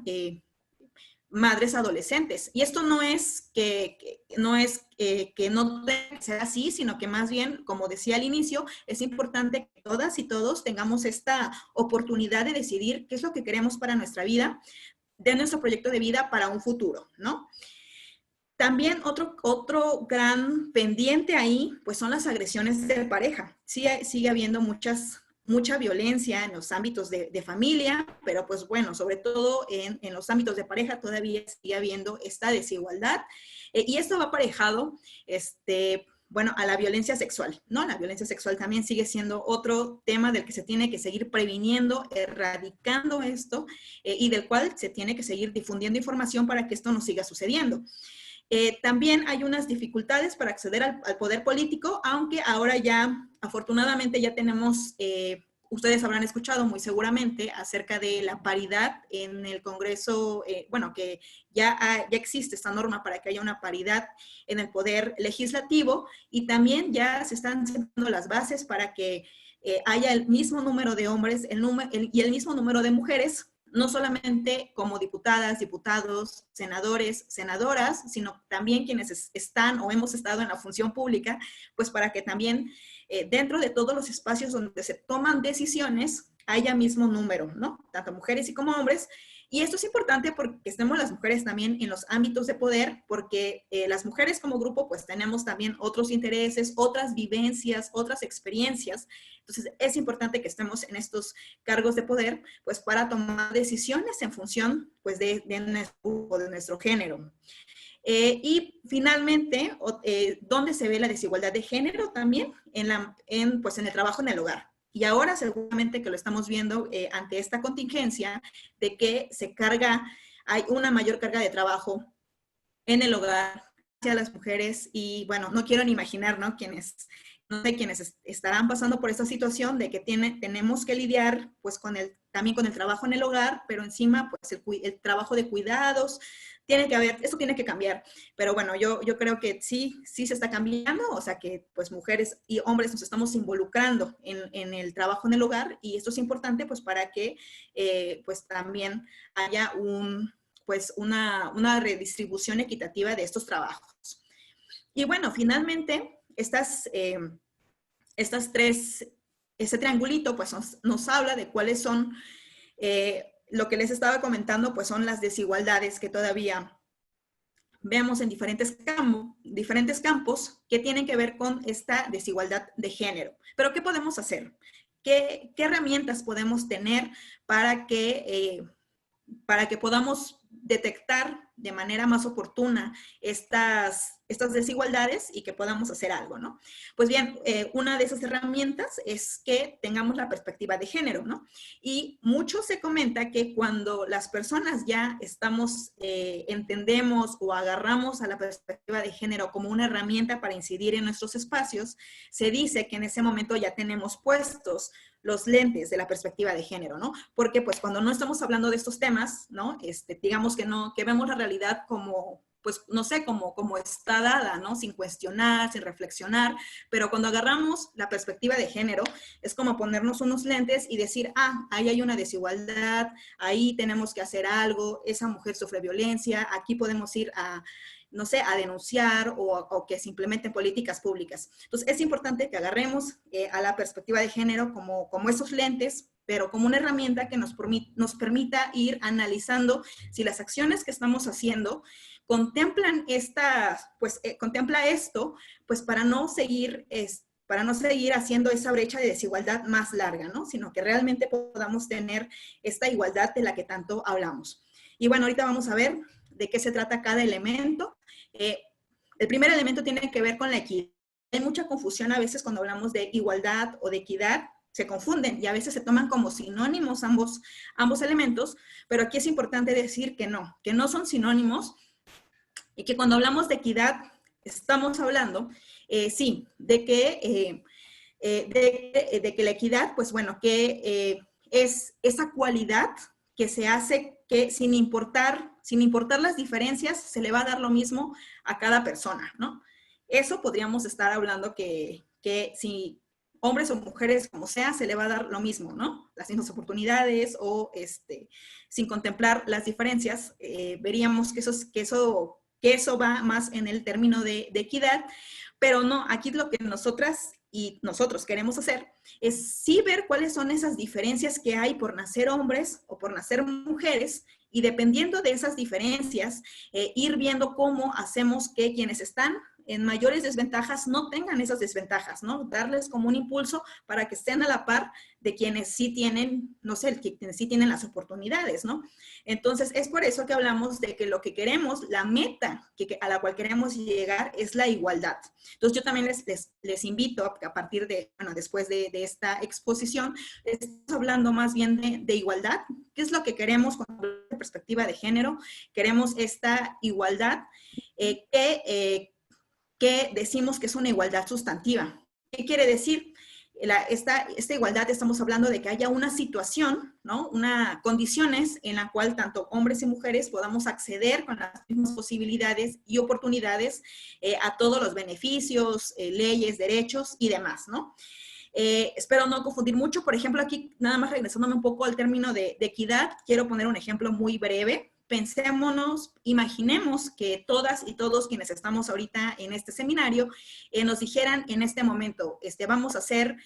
madres adolescentes. Y esto no es que no tenga que ser así, sino que más bien, como decía al inicio, es importante que todas y todos tengamos esta oportunidad de decidir qué es lo que queremos para nuestra vida, de nuestro proyecto de vida para un futuro, ¿no? También otro gran pendiente ahí, pues son las agresiones de pareja. Sí, sigue habiendo mucha violencia en los ámbitos de familia, pero pues bueno, sobre todo en los ámbitos de pareja todavía sigue habiendo esta desigualdad. Y esto va aparejado, a la violencia sexual, ¿no? La violencia sexual también sigue siendo otro tema del que se tiene que seguir previniendo, erradicando esto, y del cual se tiene que seguir difundiendo información para que esto no siga sucediendo. También hay unas dificultades para acceder al poder político, aunque ahora ya, afortunadamente, ya tenemos, ustedes habrán escuchado muy seguramente acerca de la paridad en el Congreso, que ya existe esta norma para que haya una paridad en el poder legislativo, y también ya se están sentando las bases para que haya el mismo número de hombres y el mismo número de mujeres no solamente como diputadas, diputados, senadores, senadoras, sino también quienes están o hemos estado en la función pública, pues para que también dentro de todos los espacios donde se toman decisiones haya mismo número, ¿no? Tanto mujeres y como hombres. Y esto es importante porque estemos las mujeres también en los ámbitos de poder, porque las mujeres como grupo pues tenemos también otros intereses, otras vivencias, otras experiencias. Entonces es importante que estemos en estos cargos de poder pues para tomar decisiones en función pues de nuestro género. Y finalmente, ¿dónde se ve la desigualdad de género también? Pues en el trabajo en el hogar. Y ahora seguramente que lo estamos viendo ante esta contingencia de que hay una mayor carga de trabajo en el hogar hacia las mujeres y bueno, no quiero ni imaginar, ¿no? Quienes estarán pasando por esta situación de que tenemos que lidiar pues también con el trabajo en el hogar, pero encima pues el trabajo de cuidados, esto tiene que cambiar, pero bueno, yo creo que sí se está cambiando, o sea que pues mujeres y hombres nos estamos involucrando en el trabajo en el hogar y esto es importante pues para que pues también haya una redistribución equitativa de estos trabajos. Y bueno, finalmente, este triangulito pues nos habla de cuáles son lo que les estaba comentando, pues son las desigualdades que todavía vemos en diferentes campos que tienen que ver con esta desigualdad de género. Pero ¿qué podemos hacer? ¿Qué herramientas podemos tener para que podamos detectar de manera más oportuna estas desigualdades y que podamos hacer algo, ¿no? Pues bien, una de esas herramientas es que tengamos la perspectiva de género, ¿no? Y mucho se comenta que cuando las personas ya entendemos o agarramos a la perspectiva de género como una herramienta para incidir en nuestros espacios, se dice que en ese momento ya tenemos puestos los lentes de la perspectiva de género, ¿no? Porque pues cuando no estamos hablando de estos temas, ¿no? Digamos que vemos la realidad como, pues no sé, como está dada, ¿no? Sin cuestionar, sin reflexionar, pero cuando agarramos la perspectiva de género, es como ponernos unos lentes y decir, ahí hay una desigualdad, ahí tenemos que hacer algo, esa mujer sufre violencia, aquí podemos ir no sé, a denunciar o que se implementen políticas públicas. Entonces, es importante que agarremos a la perspectiva de género como esos lentes, pero como una herramienta que nos permita ir analizando si las acciones que estamos haciendo contemplan contempla esto, pues para no seguir haciendo esa brecha de desigualdad más larga, ¿no? Sino que realmente podamos tener esta igualdad de la que tanto hablamos. Y bueno, ahorita vamos a ver de qué se trata cada elemento. El primer elemento tiene que ver con la equidad. Hay mucha confusión a veces cuando hablamos de igualdad o de equidad, se confunden y a veces se toman como sinónimos ambos elementos, pero aquí es importante decir que no son sinónimos y que cuando hablamos de equidad estamos hablando, sí, de que la equidad, pues bueno, que es esa cualidad que se hace que sin importar las diferencias, se le va a dar lo mismo a cada persona, ¿no? Eso podríamos estar hablando que si hombres o mujeres, como sea, se le va a dar lo mismo, ¿no? Las mismas oportunidades o sin contemplar las diferencias, veríamos que eso va más en el término de equidad, pero no, aquí lo que nosotras y nosotros queremos hacer es sí ver cuáles son esas diferencias que hay por nacer hombres o por nacer mujeres y dependiendo de esas diferencias, ir viendo cómo hacemos que quienes están en mayores desventajas no tengan esas desventajas, ¿no? Darles como un impulso para que estén a la par de quienes sí tienen, no sé, quienes sí tienen las oportunidades, ¿no? Entonces, es por eso que hablamos de que lo que queremos, la meta a la cual queremos llegar es la igualdad. Entonces, yo también les invito a partir de, bueno, después de esta exposición, estamos hablando más bien de igualdad. ¿Qué es lo que queremos con la perspectiva de género? Queremos esta igualdad que decimos que es una igualdad sustantiva. ¿Qué quiere decir? Esta igualdad estamos hablando de que haya una situación, ¿no? Condiciones en la cual tanto hombres y mujeres podamos acceder con las mismas posibilidades y oportunidades a todos los beneficios, leyes, derechos y demás, ¿no? Espero no confundir mucho. Por ejemplo, aquí, nada más regresándome un poco al término de equidad, quiero poner un ejemplo muy breve. Pensémonos, imaginemos que todas y todos quienes estamos ahorita en este seminario nos dijeran en este momento, vamos a hacer,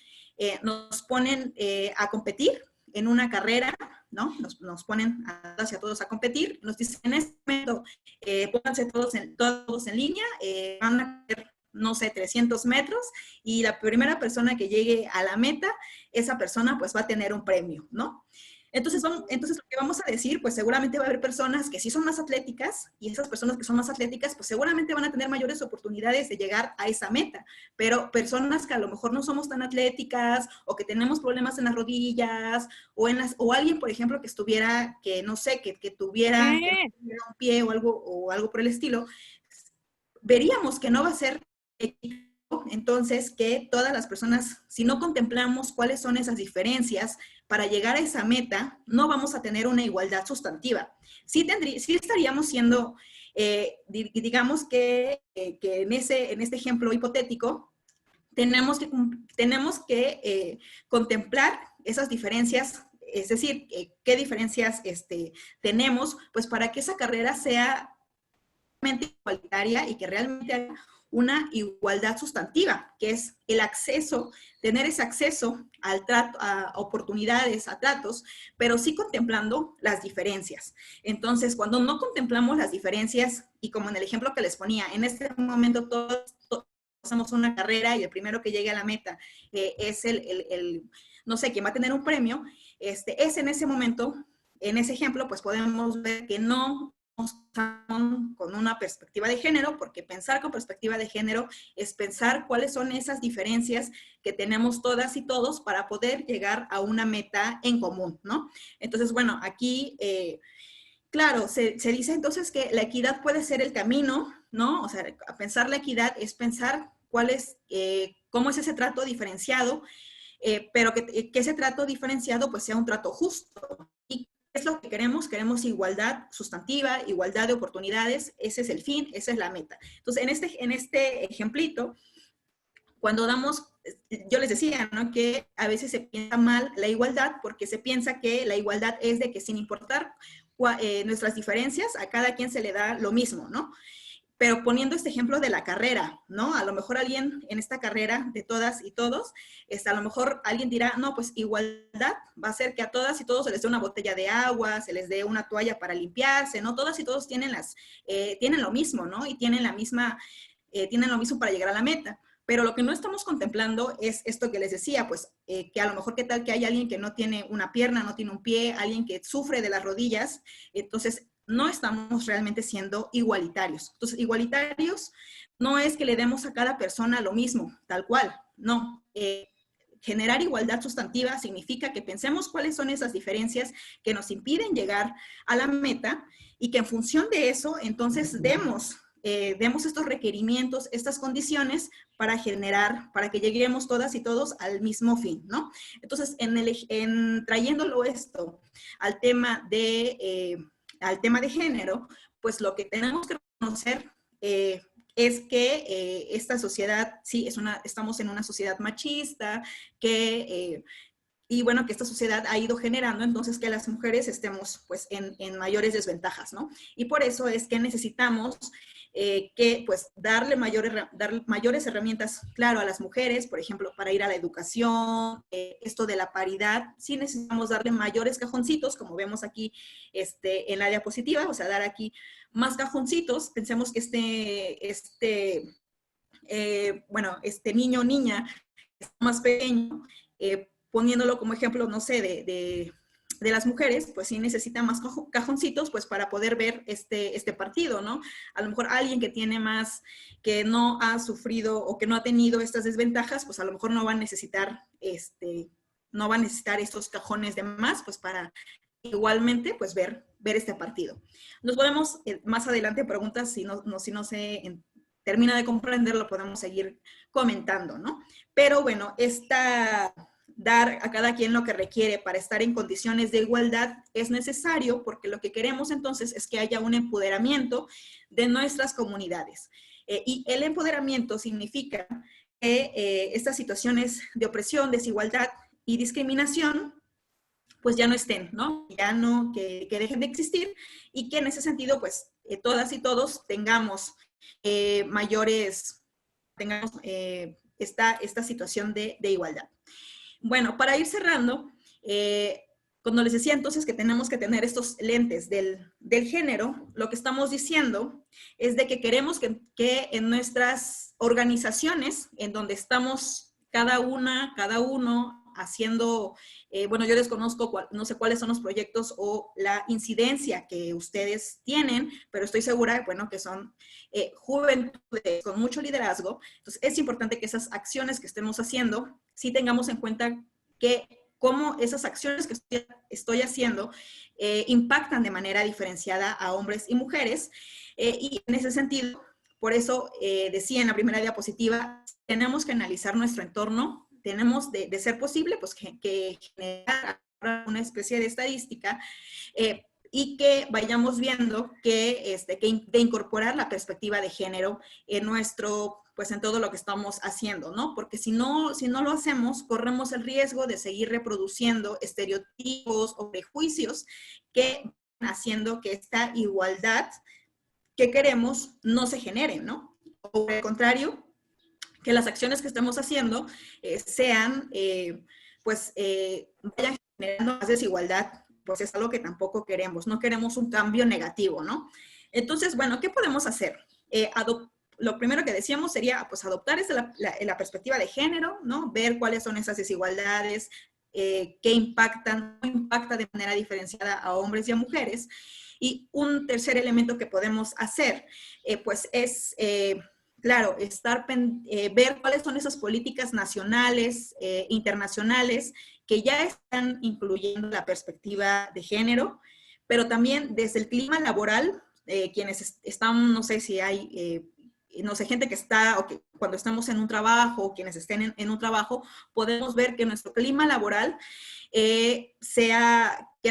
nos ponen a competir en una carrera, ¿no? Nos ponen a todos a competir, nos dicen en este momento, pónganse todos en línea, van a hacer, no sé, 300 metros, y la primera persona que llegue a la meta, esa persona pues va a tener un premio, ¿no? Entonces lo que vamos a decir, pues seguramente va a haber personas que sí son más atléticas, y esas personas que son más atléticas, pues seguramente van a tener mayores oportunidades de llegar a esa meta. Pero personas que a lo mejor no somos tan atléticas, o que tenemos problemas en las rodillas, o alguien, por ejemplo, que estuviera, que no sé, que tuviera un pie o algo por el estilo, veríamos que no va a ser equitativo. Entonces, que todas las personas, si no contemplamos cuáles son esas diferencias para llegar a esa meta, no vamos a tener una igualdad sustantiva. Sí estaríamos siendo, digamos que en este ejemplo hipotético, tenemos que contemplar esas diferencias, es decir, qué diferencias tenemos, pues para que esa carrera sea realmente igualitaria y que realmente haya una igualdad sustantiva, que es el acceso, tener ese acceso al trato, a oportunidades, a tratos, pero sí contemplando las diferencias. Entonces, cuando no contemplamos las diferencias, y como en el ejemplo que les ponía, en este momento todos hacemos una carrera y el primero que llegue a la meta es no sé, quién va a tener un premio, es en ese momento, en ese ejemplo, pues podemos ver que no con una perspectiva de género, porque pensar con perspectiva de género es pensar cuáles son esas diferencias que tenemos todas y todos para poder llegar a una meta en común, ¿no? Entonces, bueno, aquí, claro, se dice entonces que la equidad puede ser el camino, ¿no? O sea, pensar la equidad es pensar cómo es ese trato diferenciado, pero que ese trato diferenciado pues sea un trato justo. ¿Y qué es lo que queremos? Queremos igualdad sustantiva, igualdad de oportunidades, ese es el fin, esa es la meta. Entonces, en este ejemplito, cuando yo les decía, ¿no? Que a veces se piensa mal la igualdad porque se piensa que la igualdad es de que sin importar nuestras diferencias, a cada quien se le da lo mismo, ¿no? Pero poniendo este ejemplo de la carrera, ¿no? A lo mejor alguien en esta carrera de todas y todos, a lo mejor alguien dirá, no, pues igualdad va a ser que a todas y todos se les dé una botella de agua, se les dé una toalla para limpiarse, ¿no? Todas y todos tienen lo mismo, ¿no? Y tienen lo mismo para llegar a la meta. Pero lo que no estamos contemplando es esto que les decía, pues que a lo mejor qué tal que hay alguien que no tiene una pierna, no tiene un pie, alguien que sufre de las rodillas, entonces no estamos realmente siendo igualitarios. Entonces, igualitarios no es que le demos a cada persona lo mismo, tal cual, no. Generar igualdad sustantiva significa que pensemos cuáles son esas diferencias que nos impiden llegar a la meta y que en función de eso, entonces demos estos requerimientos, estas condiciones para que lleguemos todas y todos al mismo fin, ¿no? Entonces, trayéndolo esto al tema de género, pues lo que tenemos que reconocer es que esta sociedad, sí, estamos en una sociedad machista, y bueno, que esta sociedad ha ido generando entonces que las mujeres estemos pues en mayores desventajas, ¿no? Y por eso es que necesitamos pues darle mayores herramientas, claro, a las mujeres, por ejemplo, para ir a la educación, esto de la paridad, sí necesitamos darle mayores cajoncitos, como vemos aquí en la diapositiva, o sea, dar aquí más cajoncitos. Pensemos que este niño o niña más pequeño, poniéndolo como ejemplo, no sé, de las mujeres, pues sí necesita más cajoncitos pues para poder ver este partido, ¿no? A lo mejor alguien que tiene más, que no ha sufrido o que no ha tenido estas desventajas, pues a lo mejor no va a necesitar estos cajones de más, pues para igualmente pues ver este partido. Nos podemos más adelante preguntas, si no se termina de comprender, lo podemos seguir comentando, ¿no? Pero bueno, dar a cada quien lo que requiere para estar en condiciones de igualdad es necesario, porque lo que queremos entonces es que haya un empoderamiento de nuestras comunidades. Y el empoderamiento significa estas situaciones de opresión, desigualdad y discriminación, pues ya no estén, ¿no? Ya no, que dejen de existir y que en ese sentido, pues todas y todos tengamos esta situación de igualdad. Bueno, para ir cerrando, cuando les decía entonces que tenemos que tener estos lentes del género, lo que estamos diciendo es de que queremos que en nuestras organizaciones, en donde estamos cada uno haciendo, bueno, yo desconozco, no sé cuáles son los proyectos o la incidencia que ustedes tienen, pero estoy segura, bueno, que son juventudes con mucho liderazgo. Entonces, es importante que esas acciones que estemos haciendo, sí tengamos en cuenta que cómo esas acciones que estoy haciendo impactan de manera diferenciada a hombres y mujeres. Y en ese sentido, por eso decía en la primera diapositiva, tenemos que analizar nuestro entorno, tenemos de ser posible, pues que generar una especie de estadística y que vayamos viendo que de incorporar la perspectiva de género en pues en todo lo que estamos haciendo, ¿no? Porque si no lo hacemos, corremos el riesgo de seguir reproduciendo estereotipos o prejuicios que van haciendo que esta igualdad que queremos no se genere, ¿no? O al contrario, que las acciones que estemos haciendo vayan generando más desigualdad, pues es algo que tampoco queremos. No queremos un cambio negativo, ¿no? Entonces, bueno, ¿qué podemos hacer? Lo primero que decíamos sería, pues, adoptar la perspectiva de género, ¿no? Ver cuáles son esas desigualdades, qué impacta de manera diferenciada a hombres y a mujeres. Y un tercer elemento que podemos hacer, pues, es, claro, ver cuáles son esas políticas nacionales, internacionales, que ya están incluyendo la perspectiva de género, pero también desde el clima laboral, quienes están, no sé si hay, no sé, gente que está, o que cuando estamos en un trabajo, o quienes estén en un trabajo, podemos ver que nuestro clima laboral que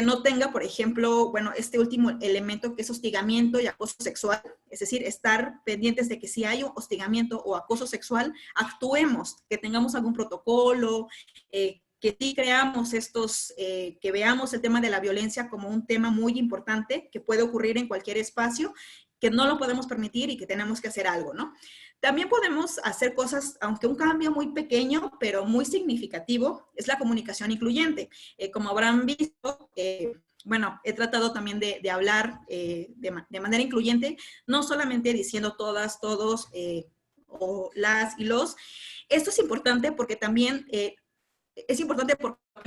no tenga, por ejemplo, bueno, este último elemento que es hostigamiento y acoso sexual, es decir, estar pendientes de que si hay hostigamiento o acoso sexual, actuemos, que tengamos algún protocolo, que sí creamos que veamos el tema de la violencia como un tema muy importante que puede ocurrir en cualquier espacio, que no lo podemos permitir y que tenemos que hacer algo, ¿no? También podemos hacer cosas, aunque un cambio muy pequeño, pero muy significativo, es la comunicación incluyente. Como habrán visto, bueno, he tratado también de hablar de manera incluyente, no solamente diciendo todas, todos, o las y los. Esto es importante porque también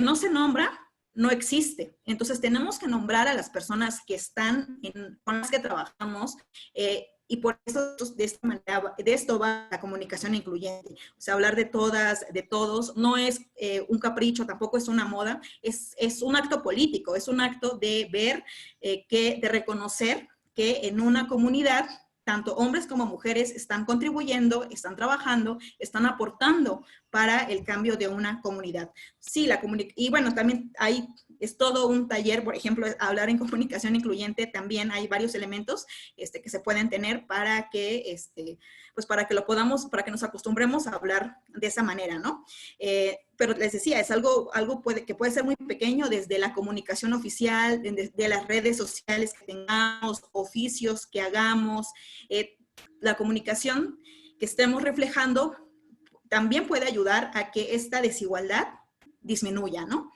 no se nombra, no existe. Entonces tenemos que nombrar a las personas que están con las que trabajamos y por eso de esto va la comunicación incluyente. O sea, hablar de todas, de todos, no es un capricho, tampoco es una moda, es un acto político, es un acto de ver, de reconocer que en una comunidad tanto hombres como mujeres están contribuyendo, están trabajando, están aportando para el cambio de una comunidad. Sí, y bueno, también es todo un taller, por ejemplo, hablar en comunicación incluyente, también hay varios elementos que se pueden tener para que, pues para que para que nos acostumbremos a hablar de esa manera, ¿no? Pero les decía, es algo que puede ser muy pequeño, desde la comunicación oficial, de las redes sociales que tengamos, oficios que hagamos, la comunicación que estemos reflejando también puede ayudar a que esta desigualdad disminuya, ¿no?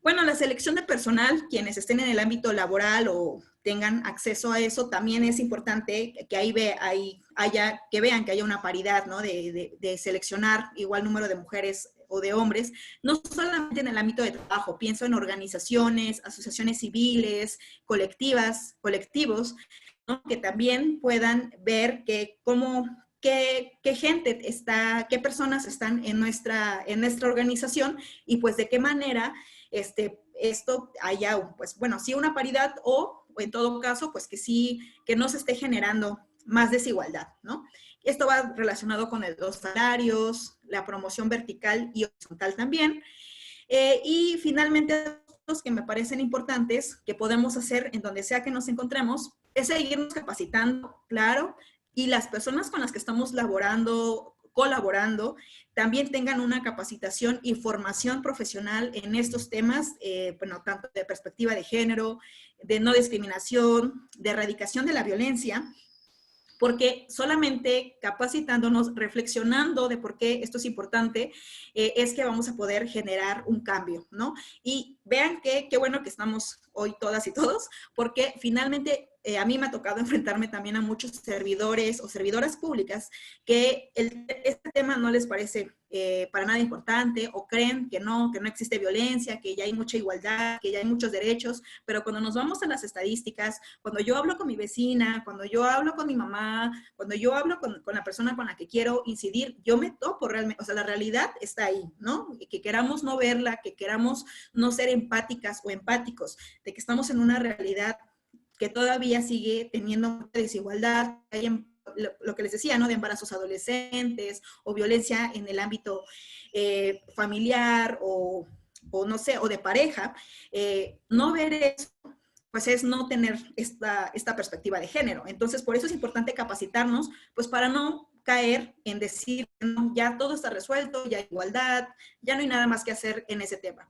Bueno, la selección de personal, quienes estén en el ámbito laboral o tengan acceso a eso, también es importante que que vean que haya una paridad, ¿no? De seleccionar igual número de mujeres o de hombres, no solamente en el ámbito de trabajo, pienso en organizaciones, asociaciones civiles, colectivos, ¿no? Que también puedan ver qué gente está, qué personas están en nuestra organización y pues de qué manera esto haya, pues bueno, sí una paridad o en todo caso, pues que no se esté generando más desigualdad, ¿no? Esto va relacionado con los salarios, la promoción vertical y horizontal también. Y finalmente, los que me parecen importantes que podemos hacer en donde sea que nos encontremos es seguirnos capacitando, claro, y las personas con las que estamos laborando, colaborando, también tengan una capacitación y formación profesional en estos temas, bueno, tanto de perspectiva de género, de no discriminación, de erradicación de la violencia, porque solamente capacitándonos, reflexionando de por qué esto es importante, es que vamos a poder generar un cambio, ¿no? Y vean qué bueno que estamos hoy todas y todos, porque finalmente a mí me ha tocado enfrentarme también a muchos servidores o servidoras públicas que este tema no les parece para nada importante, o creen que no existe violencia, que ya hay mucha igualdad, que ya hay muchos derechos, pero cuando nos vamos a las estadísticas, cuando yo hablo con mi vecina, cuando yo hablo con mi mamá, cuando yo hablo con la persona con la que quiero incidir, yo me topo realmente, o sea, la realidad está ahí, ¿no? Que queramos no verla, que queramos no ser empáticas o empáticos, de que estamos en una realidad que todavía sigue teniendo mucha desigualdad, hay lo que les decía, ¿no? De embarazos adolescentes o violencia en el ámbito familiar o no sé, o de pareja. No ver eso, pues es no tener esta perspectiva de género. Entonces, por eso es importante capacitarnos, pues para no caer en decir, no, ya todo está resuelto, ya hay igualdad, ya no hay nada más que hacer en ese tema.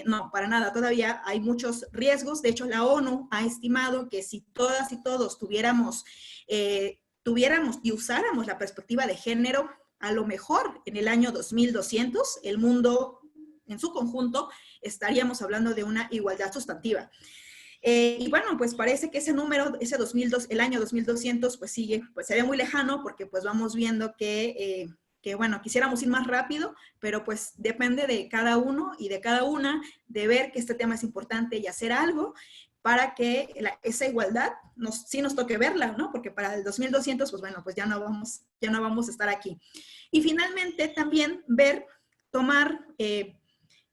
No, para nada, todavía hay muchos riesgos. De hecho, la ONU ha estimado que si todas y todos tuviéramos y usáramos la perspectiva de género, a lo mejor en el año 2200, el mundo en su conjunto, estaríamos hablando de una igualdad sustantiva. Y bueno, pues parece que ese número, el año 2200, pues sigue, pues se ve muy lejano, porque pues vamos viendo que bueno, quisiéramos ir más rápido, pero pues depende de cada uno y de cada una de ver que este tema es importante y hacer algo para que esa igualdad sí nos toque verla, ¿no? Porque para el 2200, pues bueno, pues ya no vamos a estar aquí. Y finalmente también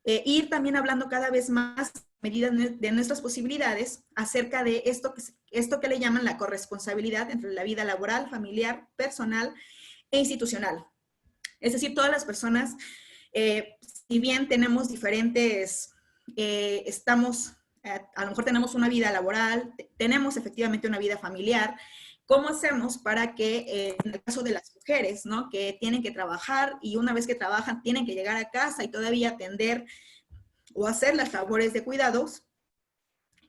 ir también hablando cada vez más medida de nuestras posibilidades acerca de esto que le llaman la corresponsabilidad entre la vida laboral, familiar, personal e institucional. Es decir, todas las personas, si bien tenemos diferentes, a lo mejor tenemos una vida laboral, tenemos efectivamente una vida familiar, ¿cómo hacemos para que, en el caso de las mujeres, ¿no? Que tienen que trabajar y una vez que trabajan tienen que llegar a casa y todavía atender o hacer las labores de cuidados?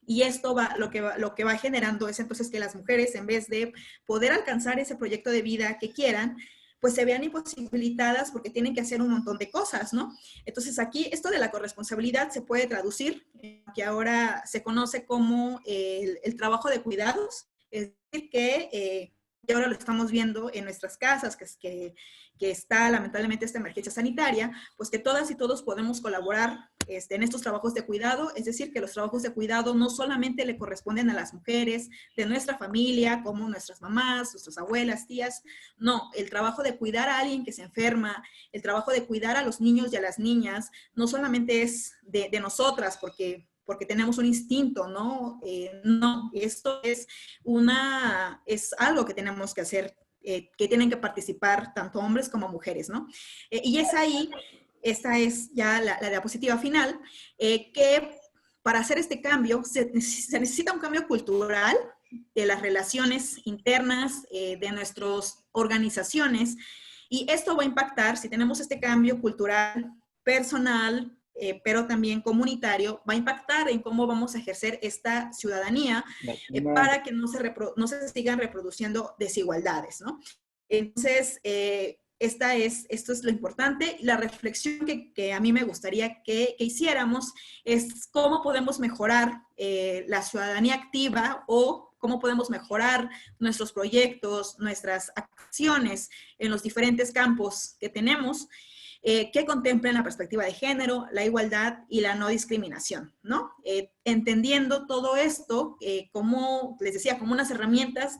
Y esto lo que va generando es entonces que las mujeres, en vez de poder alcanzar ese proyecto de vida que quieran, pues se vean imposibilitadas porque tienen que hacer un montón de cosas, ¿no? Entonces aquí esto de la corresponsabilidad se puede traducir, que ahora se conoce como el trabajo de cuidados, es decir, que y ahora lo estamos viendo en nuestras casas, que está lamentablemente esta emergencia sanitaria, pues que todas y todos podemos colaborar en estos trabajos de cuidado, es decir, que los trabajos de cuidado no solamente le corresponden a las mujeres de nuestra familia, como nuestras mamás, nuestras abuelas, tías, no, el trabajo de cuidar a alguien que se enferma, el trabajo de cuidar a los niños y a las niñas, no solamente es de nosotras, porque tenemos un instinto, ¿no? No, esto es algo que tenemos que hacer, que tienen que participar tanto hombres como mujeres, ¿no? Y es ahí, esta es ya la diapositiva final, que para hacer este cambio se necesita un cambio cultural de las relaciones internas de nuestras organizaciones, y esto va a impactar, si tenemos este cambio cultural, personal, pero también comunitario, va a impactar en cómo vamos a ejercer esta ciudadanía para que no se sigan reproduciendo desigualdades, ¿no? Entonces, esto es lo importante. La reflexión que a mí me gustaría que hiciéramos es cómo podemos mejorar la ciudadanía activa, o cómo podemos mejorar nuestros proyectos, nuestras acciones en los diferentes campos que tenemos, que contemplen la perspectiva de género, la igualdad y la no discriminación, ¿no? Entendiendo todo esto, como les decía, como unas herramientas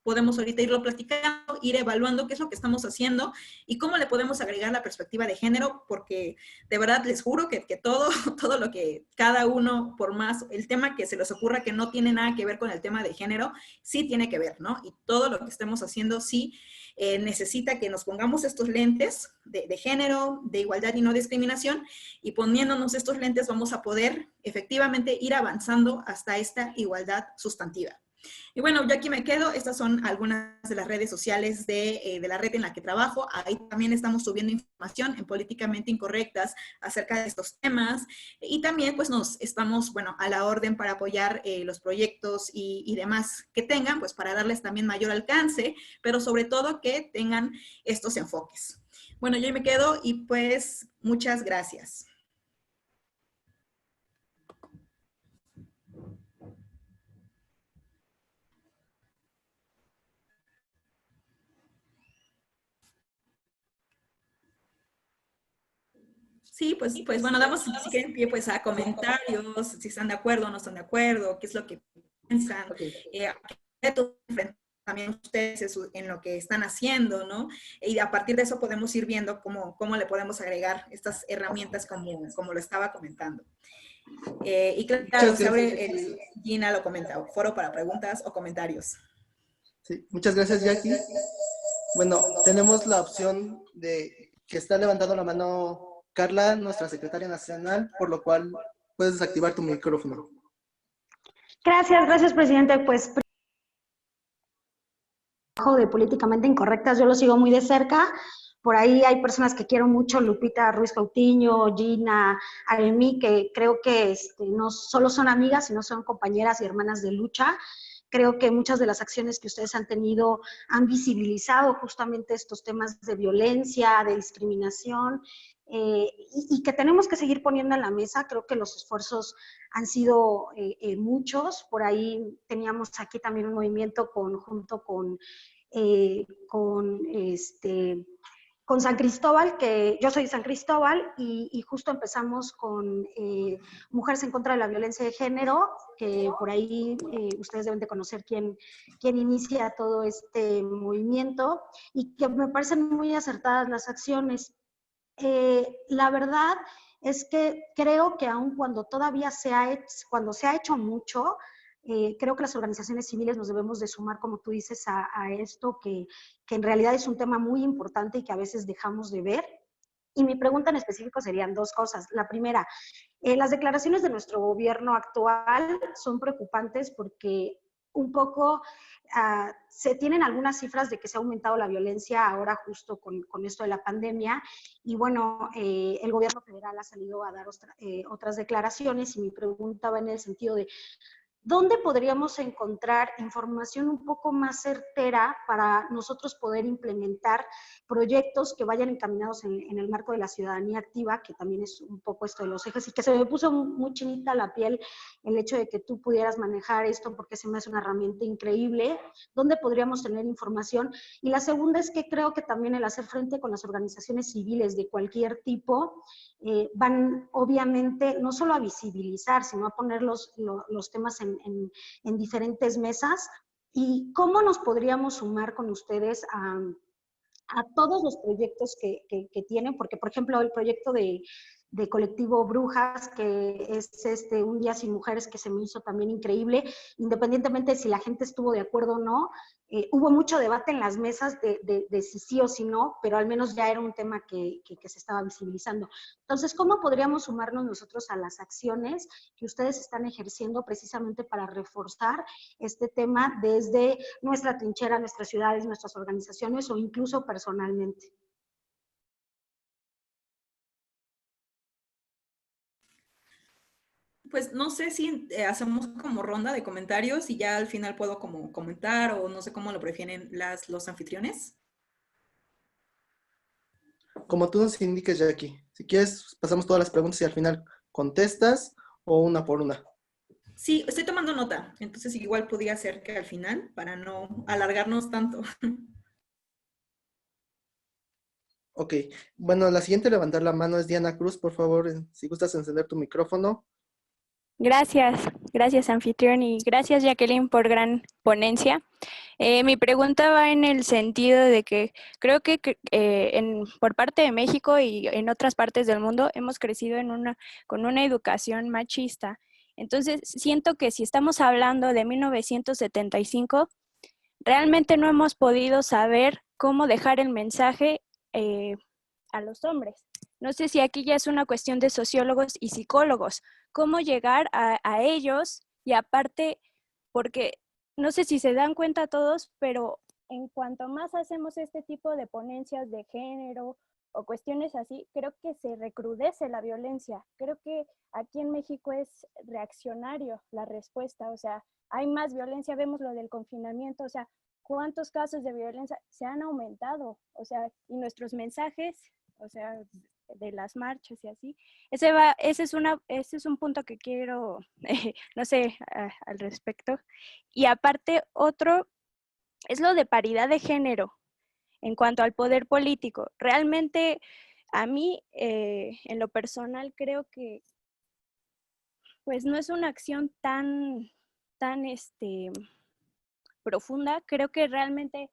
podemos ahorita irlo platicando, ir evaluando qué es lo que estamos haciendo y cómo le podemos agregar la perspectiva de género, porque de verdad les juro que todo lo que cada uno, por más el tema que se les ocurra que no tiene nada que ver con el tema de género, sí tiene que ver, ¿no? Y todo lo que estemos haciendo sí necesita que nos pongamos estos lentes de género, de igualdad y no discriminación, y poniéndonos estos lentes vamos a poder efectivamente ir avanzando hasta esta igualdad sustantiva. Y bueno, yo aquí me quedo. Estas son algunas de las redes sociales de la red en la que trabajo. Ahí también estamos subiendo información en Políticamente Incorrectas acerca de estos temas. Y también pues nos estamos, bueno, a la orden para apoyar los proyectos y demás que tengan, pues para darles también mayor alcance, pero sobre todo que tengan estos enfoques. Bueno, yo me quedo y pues muchas gracias. Sí, pues bueno, damos si quieren pie pues a comentarios, si están de acuerdo o no están de acuerdo, qué es lo que piensan, Okay. también ustedes en lo que están haciendo, ¿no? Y a partir de eso podemos ir viendo cómo le podemos agregar estas herramientas como lo estaba comentando. Y claro, se abre Gina lo comenta, foro para preguntas o comentarios. Sí, muchas gracias, Jackie. Bueno, tenemos la opción de que está levantando la mano Carla, nuestra secretaria nacional, por lo cual puedes desactivar tu micrófono. Gracias, presidente. Pues de Políticamente Incorrectas, yo lo sigo muy de cerca. Por ahí hay personas que quiero mucho, Lupita Ruiz Cautiño, Gina, Aremi, que creo que no solo son amigas, sino son compañeras y hermanas de lucha. Creo que muchas de las acciones que ustedes han tenido han visibilizado justamente estos temas de violencia, de discriminación, y que tenemos que seguir poniendo en la mesa. Creo que los esfuerzos han sido muchos. Por ahí teníamos aquí también un movimiento junto con San Cristóbal, que yo soy de San Cristóbal, y justo empezamos con Mujeres en contra de la Violencia de Género, que por ahí ustedes deben de conocer quién inicia todo este movimiento, y que me parecen muy acertadas las acciones. La verdad es que creo que aun cuando todavía se ha hecho mucho, creo que las organizaciones civiles nos debemos de sumar, como tú dices, a esto que en realidad es un tema muy importante y que a veces dejamos de ver. Y mi pregunta en específico serían dos cosas. La primera, las declaraciones de nuestro gobierno actual son preocupantes porque un poco se tienen algunas cifras de que se ha aumentado la violencia ahora justo con esto de la pandemia, y bueno, el gobierno federal ha salido a dar otras declaraciones, y mi pregunta va en el sentido de ¿dónde podríamos encontrar información un poco más certera para nosotros poder implementar proyectos que vayan encaminados en el marco de la ciudadanía activa, que también es un poco esto de los ejes, y que se me puso muy chinita la piel el hecho de que tú pudieras manejar esto, porque se me hace una herramienta increíble? ¿Dónde podríamos tener información? Y la segunda es que creo que también el hacer frente con las organizaciones civiles de cualquier tipo van obviamente no solo a visibilizar, sino a poner los temas en diferentes mesas. ¿Y cómo nos podríamos sumar con ustedes a todos los proyectos que tienen? Porque, por ejemplo, el proyecto de Colectivo Brujas, que es Un Día Sin Mujeres, que se me hizo también increíble, independientemente de si la gente estuvo de acuerdo o no, hubo mucho debate en las mesas de si sí o si no, pero al menos ya era un tema que se estaba visibilizando. Entonces, ¿cómo podríamos sumarnos nosotros a las acciones que ustedes están ejerciendo precisamente para reforzar este tema desde nuestra trinchera, nuestras ciudades, nuestras organizaciones o incluso personalmente? Pues no sé si hacemos como ronda de comentarios y ya al final puedo como comentar, o no sé cómo lo prefieren los anfitriones. Como tú nos indiques, Jackie. Si quieres, pasamos todas las preguntas y al final contestas, o una por una. Sí, estoy tomando nota, entonces igual podría ser que al final, para no alargarnos tanto. Ok. Bueno, la siguiente a levantar la mano es Diana Cruz. Por favor, si gustas encender tu micrófono. Gracias anfitrión, y gracias Jacqueline por gran ponencia. Mi pregunta va en el sentido de que creo que por parte de México y en otras partes del mundo hemos crecido con una educación machista. Entonces siento que si estamos hablando de 1975, realmente no hemos podido saber cómo dejar el mensaje a los hombres. No sé si aquí ya es una cuestión de sociólogos y psicólogos, cómo llegar a ellos, y aparte, porque no sé si se dan cuenta todos, pero en cuanto más hacemos este tipo de ponencias de género o cuestiones así, creo que se recrudece la violencia. Creo que aquí en México es reaccionario la respuesta, o sea, hay más violencia, vemos lo del confinamiento, o sea, cuántos casos de violencia se han aumentado, o sea, y nuestros mensajes, o sea, de las marchas y así. Ese es un punto que quiero, no sé, al respecto. Y aparte, otro es lo de paridad de género en cuanto al poder político. Realmente, a mí, en lo personal, creo que pues no es una acción tan profunda. Creo que realmente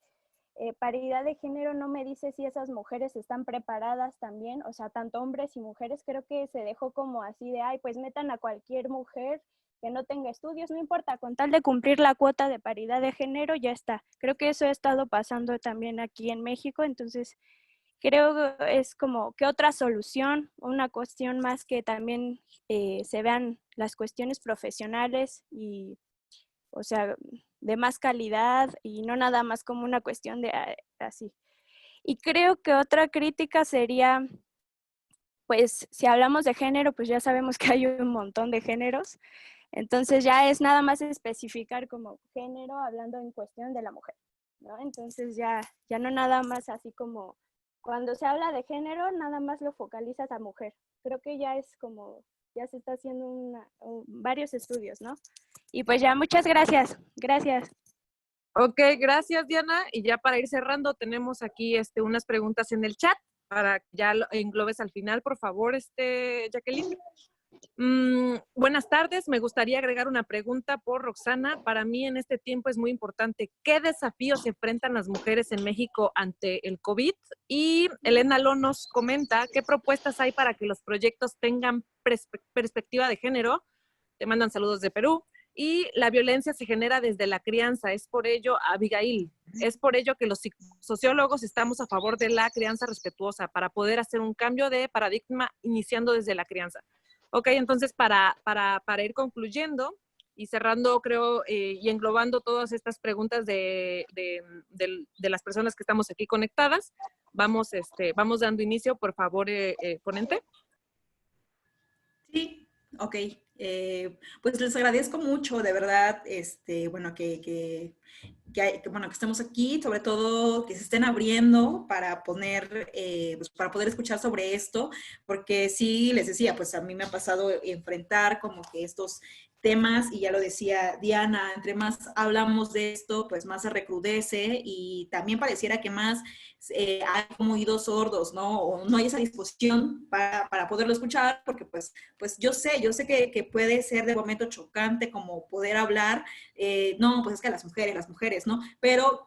paridad de género no me dice si esas mujeres están preparadas también, o sea, tanto hombres y mujeres. Creo que se dejó como así de, ay, pues metan a cualquier mujer que no tenga estudios, no importa, con tal de cumplir la cuota de paridad de género, ya está. Creo que eso ha estado pasando también aquí en México, entonces creo que es como que otra solución, una cuestión más que también se vean las cuestiones profesionales y, o sea, de más calidad y no nada más como una cuestión de así. Y creo que otra crítica sería, pues si hablamos de género, pues ya sabemos que hay un montón de géneros, entonces ya es nada más especificar como género hablando en cuestión de la mujer, ¿no? Entonces ya no nada más así como cuando se habla de género, nada más lo focalizas a mujer. Creo que ya es como, ya se está haciendo varios estudios, ¿no? Y pues ya, muchas gracias. Gracias. Ok, gracias Diana. Y ya para ir cerrando, tenemos aquí unas preguntas en el chat para que ya lo englobes al final, por favor, Jacqueline. Buenas tardes, me gustaría agregar una pregunta por Roxana. Para mí en este tiempo es muy importante, ¿qué desafíos se enfrentan las mujeres en México ante el COVID? Y Elena Lo nos comenta, ¿qué propuestas hay para que los proyectos tengan perspectiva de género? Te mandan saludos de Perú. Y la violencia se genera desde la crianza, es por ello, Abigail, es por ello que los sociólogos estamos a favor de la crianza respetuosa para poder hacer un cambio de paradigma iniciando desde la crianza. Ok, entonces para ir concluyendo y cerrando, creo, y englobando todas estas preguntas de las personas que estamos aquí conectadas, vamos dando inicio, por favor, ponente. Sí, ok. Pues les agradezco mucho, de verdad, bueno, que estemos aquí, sobre todo que se estén abriendo para pues para poder escuchar sobre esto, porque sí, les decía, pues a mí me ha pasado enfrentar como que estos temas, y ya lo decía Diana, entre más hablamos de esto, pues más se recrudece, y también pareciera que más hay como oídos sordos, ¿no? O no hay esa disposición para poderlo escuchar, porque pues yo sé que puede ser de momento chocante como poder hablar, no, pues es que las mujeres, ¿no? Pero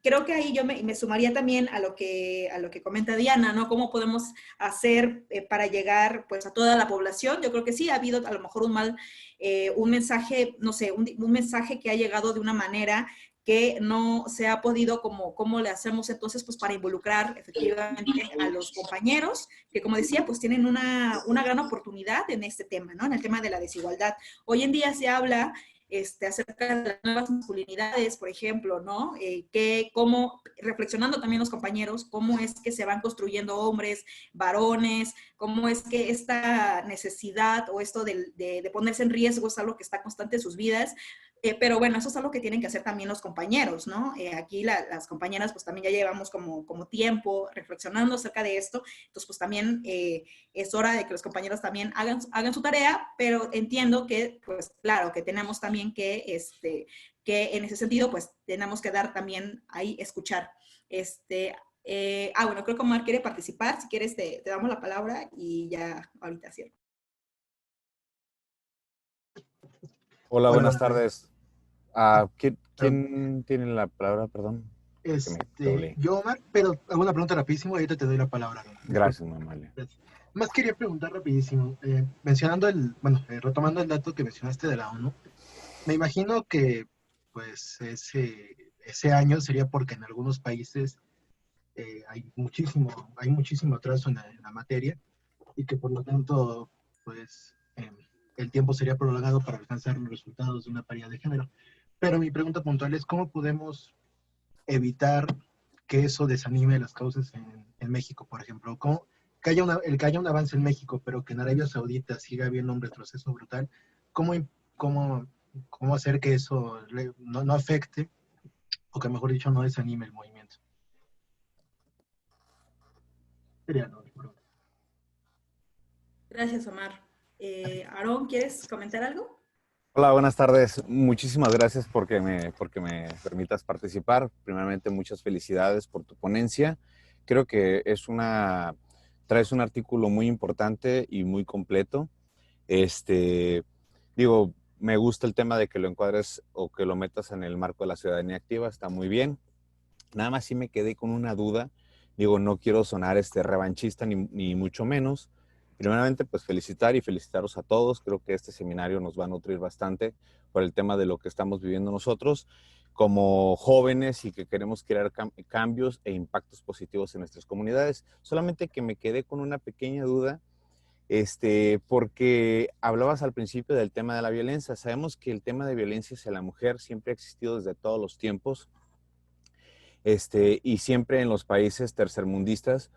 creo que ahí yo me sumaría también a lo que comenta Diana, ¿no? ¿Cómo podemos hacer para llegar pues a toda la población? Yo creo que sí, ha habido a lo mejor un mensaje, no sé, un mensaje que ha llegado de una manera que no se ha podido, cómo le hacemos entonces pues para involucrar efectivamente a los compañeros, que como decía, pues tienen una gran oportunidad en este tema, ¿no? En el tema de la desigualdad. Hoy en día se habla acerca de las nuevas masculinidades, por ejemplo, ¿no? Cómo, reflexionando también los compañeros, cómo es que se van construyendo hombres, varones, cómo es que esta necesidad o esto de ponerse en riesgo es algo que está constante en sus vidas. Pero bueno, eso es algo que tienen que hacer también los compañeros, ¿no? Aquí las compañeras pues también ya llevamos como tiempo reflexionando acerca de esto, entonces pues también es hora de que los compañeros también hagan su tarea, pero entiendo que pues claro, que tenemos también que en ese sentido pues tenemos que dar también ahí, escuchar. Bueno, creo que Omar quiere participar, si quieres te damos la palabra y ya ahorita cierro. Hola, buenas tardes. ¿Quién tiene la palabra? Perdón. Yo, Omar, pero hago una pregunta rapidísimo y ahorita te doy la palabra. Gracias, Mamale. Más quería preguntar rapidísimo, retomando el dato que mencionaste de la ONU, me imagino que pues ese año sería porque en algunos países hay muchísimo atraso en la materia y que por lo tanto pues el tiempo sería prolongado para alcanzar los resultados de una paridad de género. Pero mi pregunta puntual es, ¿cómo podemos evitar que eso desanime las causas en México, por ejemplo? ¿Cómo, que haya un avance en México, pero que en Arabia Saudita siga habiendo un retroceso brutal? ¿Cómo, cómo, cómo hacer que eso no afecte, o que mejor dicho, no desanime el movimiento? Sería lo único. Gracias, Omar. Aarón, ¿quieres comentar algo? Hola, buenas tardes. Muchísimas gracias porque me permitas participar. Primeramente, muchas felicidades por tu ponencia. Creo que traes un artículo muy importante y muy completo. Me gusta el tema de que lo encuadres o que lo metas en el marco de la ciudadanía activa, está muy bien. Nada más sí me quedé con una duda. No quiero sonar revanchista ni mucho menos. Primeramente, pues felicitaros a todos. Creo que este seminario nos va a nutrir bastante por el tema de lo que estamos viviendo nosotros como jóvenes y que queremos crear cambios e impactos positivos en nuestras comunidades. Solamente que me quedé con una pequeña duda, porque hablabas al principio del tema de la violencia. Sabemos que el tema de violencia hacia la mujer siempre ha existido desde todos los tiempos, y siempre en los países tercermundistas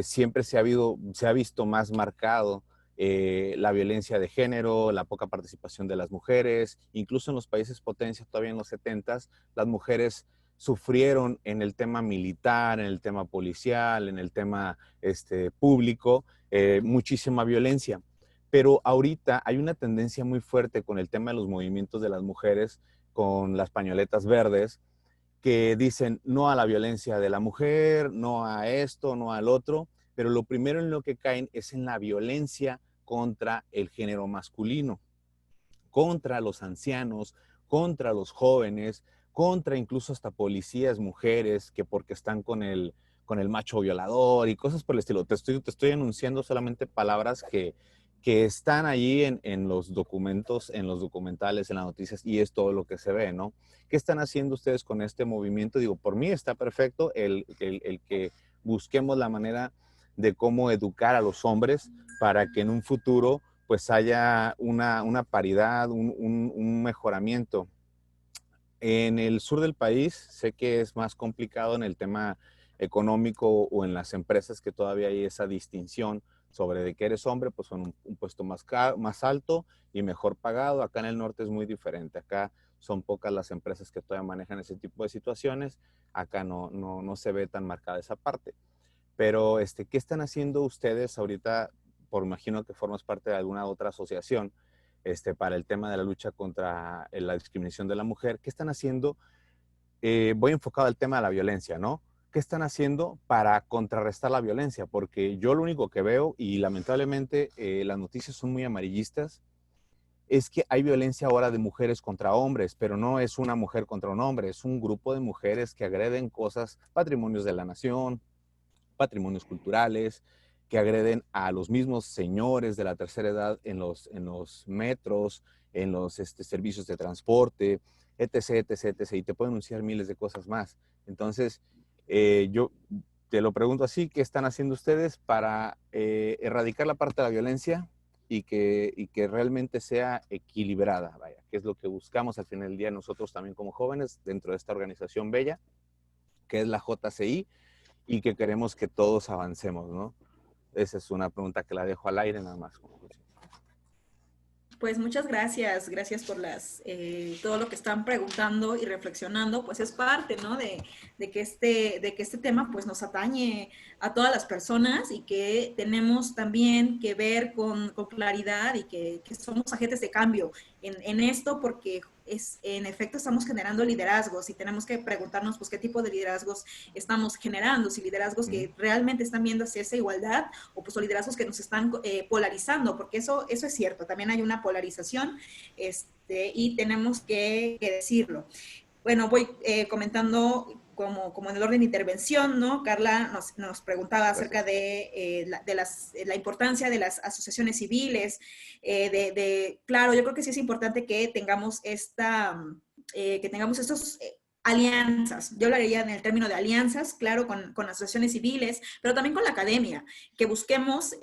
siempre se ha visto más marcado la violencia de género, la poca participación de las mujeres. Incluso en los países potencia, todavía en los 70s, las mujeres sufrieron en el tema militar, en el tema policial, en el tema público, muchísima violencia. Pero ahorita hay una tendencia muy fuerte con el tema de los movimientos de las mujeres, con las pañoletas verdes, que dicen no a la violencia de la mujer, no a esto, no al otro, pero lo primero en lo que caen es en la violencia contra el género masculino, contra los ancianos, contra los jóvenes, contra incluso hasta policías mujeres que porque están con el macho violador y cosas por el estilo. Te estoy anunciando solamente palabras que están allí en los documentos, en los documentales, en las noticias, y es todo lo que se ve, ¿no? ¿Qué están haciendo ustedes con este movimiento? Por mí está perfecto el que busquemos la manera de cómo educar a los hombres para que en un futuro pues haya una paridad, un mejoramiento. En el sur del país sé que es más complicado en el tema económico o en las empresas, que todavía hay esa distinción sobre de que eres hombre, pues son un puesto más alto y mejor pagado. Acá en el norte es muy diferente. Acá son pocas las empresas que todavía manejan ese tipo de situaciones. Acá no se ve tan marcada esa parte. Pero, ¿qué están haciendo ustedes ahorita? Por imagino que formas parte de alguna otra asociación para el tema de la lucha contra la discriminación de la mujer. ¿Qué están haciendo? Voy enfocado al tema de la violencia, ¿no? ¿Qué están haciendo para contrarrestar la violencia? Porque yo lo único que veo, y lamentablemente las noticias son muy amarillistas, es que hay violencia ahora de mujeres contra hombres, pero no es una mujer contra un hombre, es un grupo de mujeres que agreden cosas, patrimonios de la nación, patrimonios culturales, que agreden a los mismos señores de la tercera edad en los metros, en los servicios de transporte, etc., etc., etc., y te puedo anunciar miles de cosas más. Entonces, yo te lo pregunto así, ¿qué están haciendo ustedes para erradicar la parte de la violencia y que realmente sea equilibrada? Vaya, que es lo que buscamos al final del día nosotros también como jóvenes dentro de esta organización bella, que es la JCI, y que queremos que todos avancemos, ¿no? Esa es una pregunta que la dejo al aire nada más. Pues muchas gracias por todo lo que están preguntando y reflexionando, pues es parte, ¿no? de que este tema pues nos atañe a todas las personas y que tenemos también que ver con claridad y que somos agentes de cambio en esto, porque en efecto estamos generando liderazgos y tenemos que preguntarnos pues qué tipo de liderazgos estamos generando, si liderazgos que realmente están viendo hacia esa igualdad o pues liderazgos que nos están polarizando, porque eso es cierto, también hay una polarización y tenemos que decirlo. Bueno, voy comentando como en el orden de intervención, ¿no? Carla nos preguntaba acerca de la importancia de las asociaciones civiles, claro, yo creo que sí es importante que tengamos estos alianzas. Yo hablaría en el término de alianzas, claro, con asociaciones civiles, pero también con la academia, que busquemos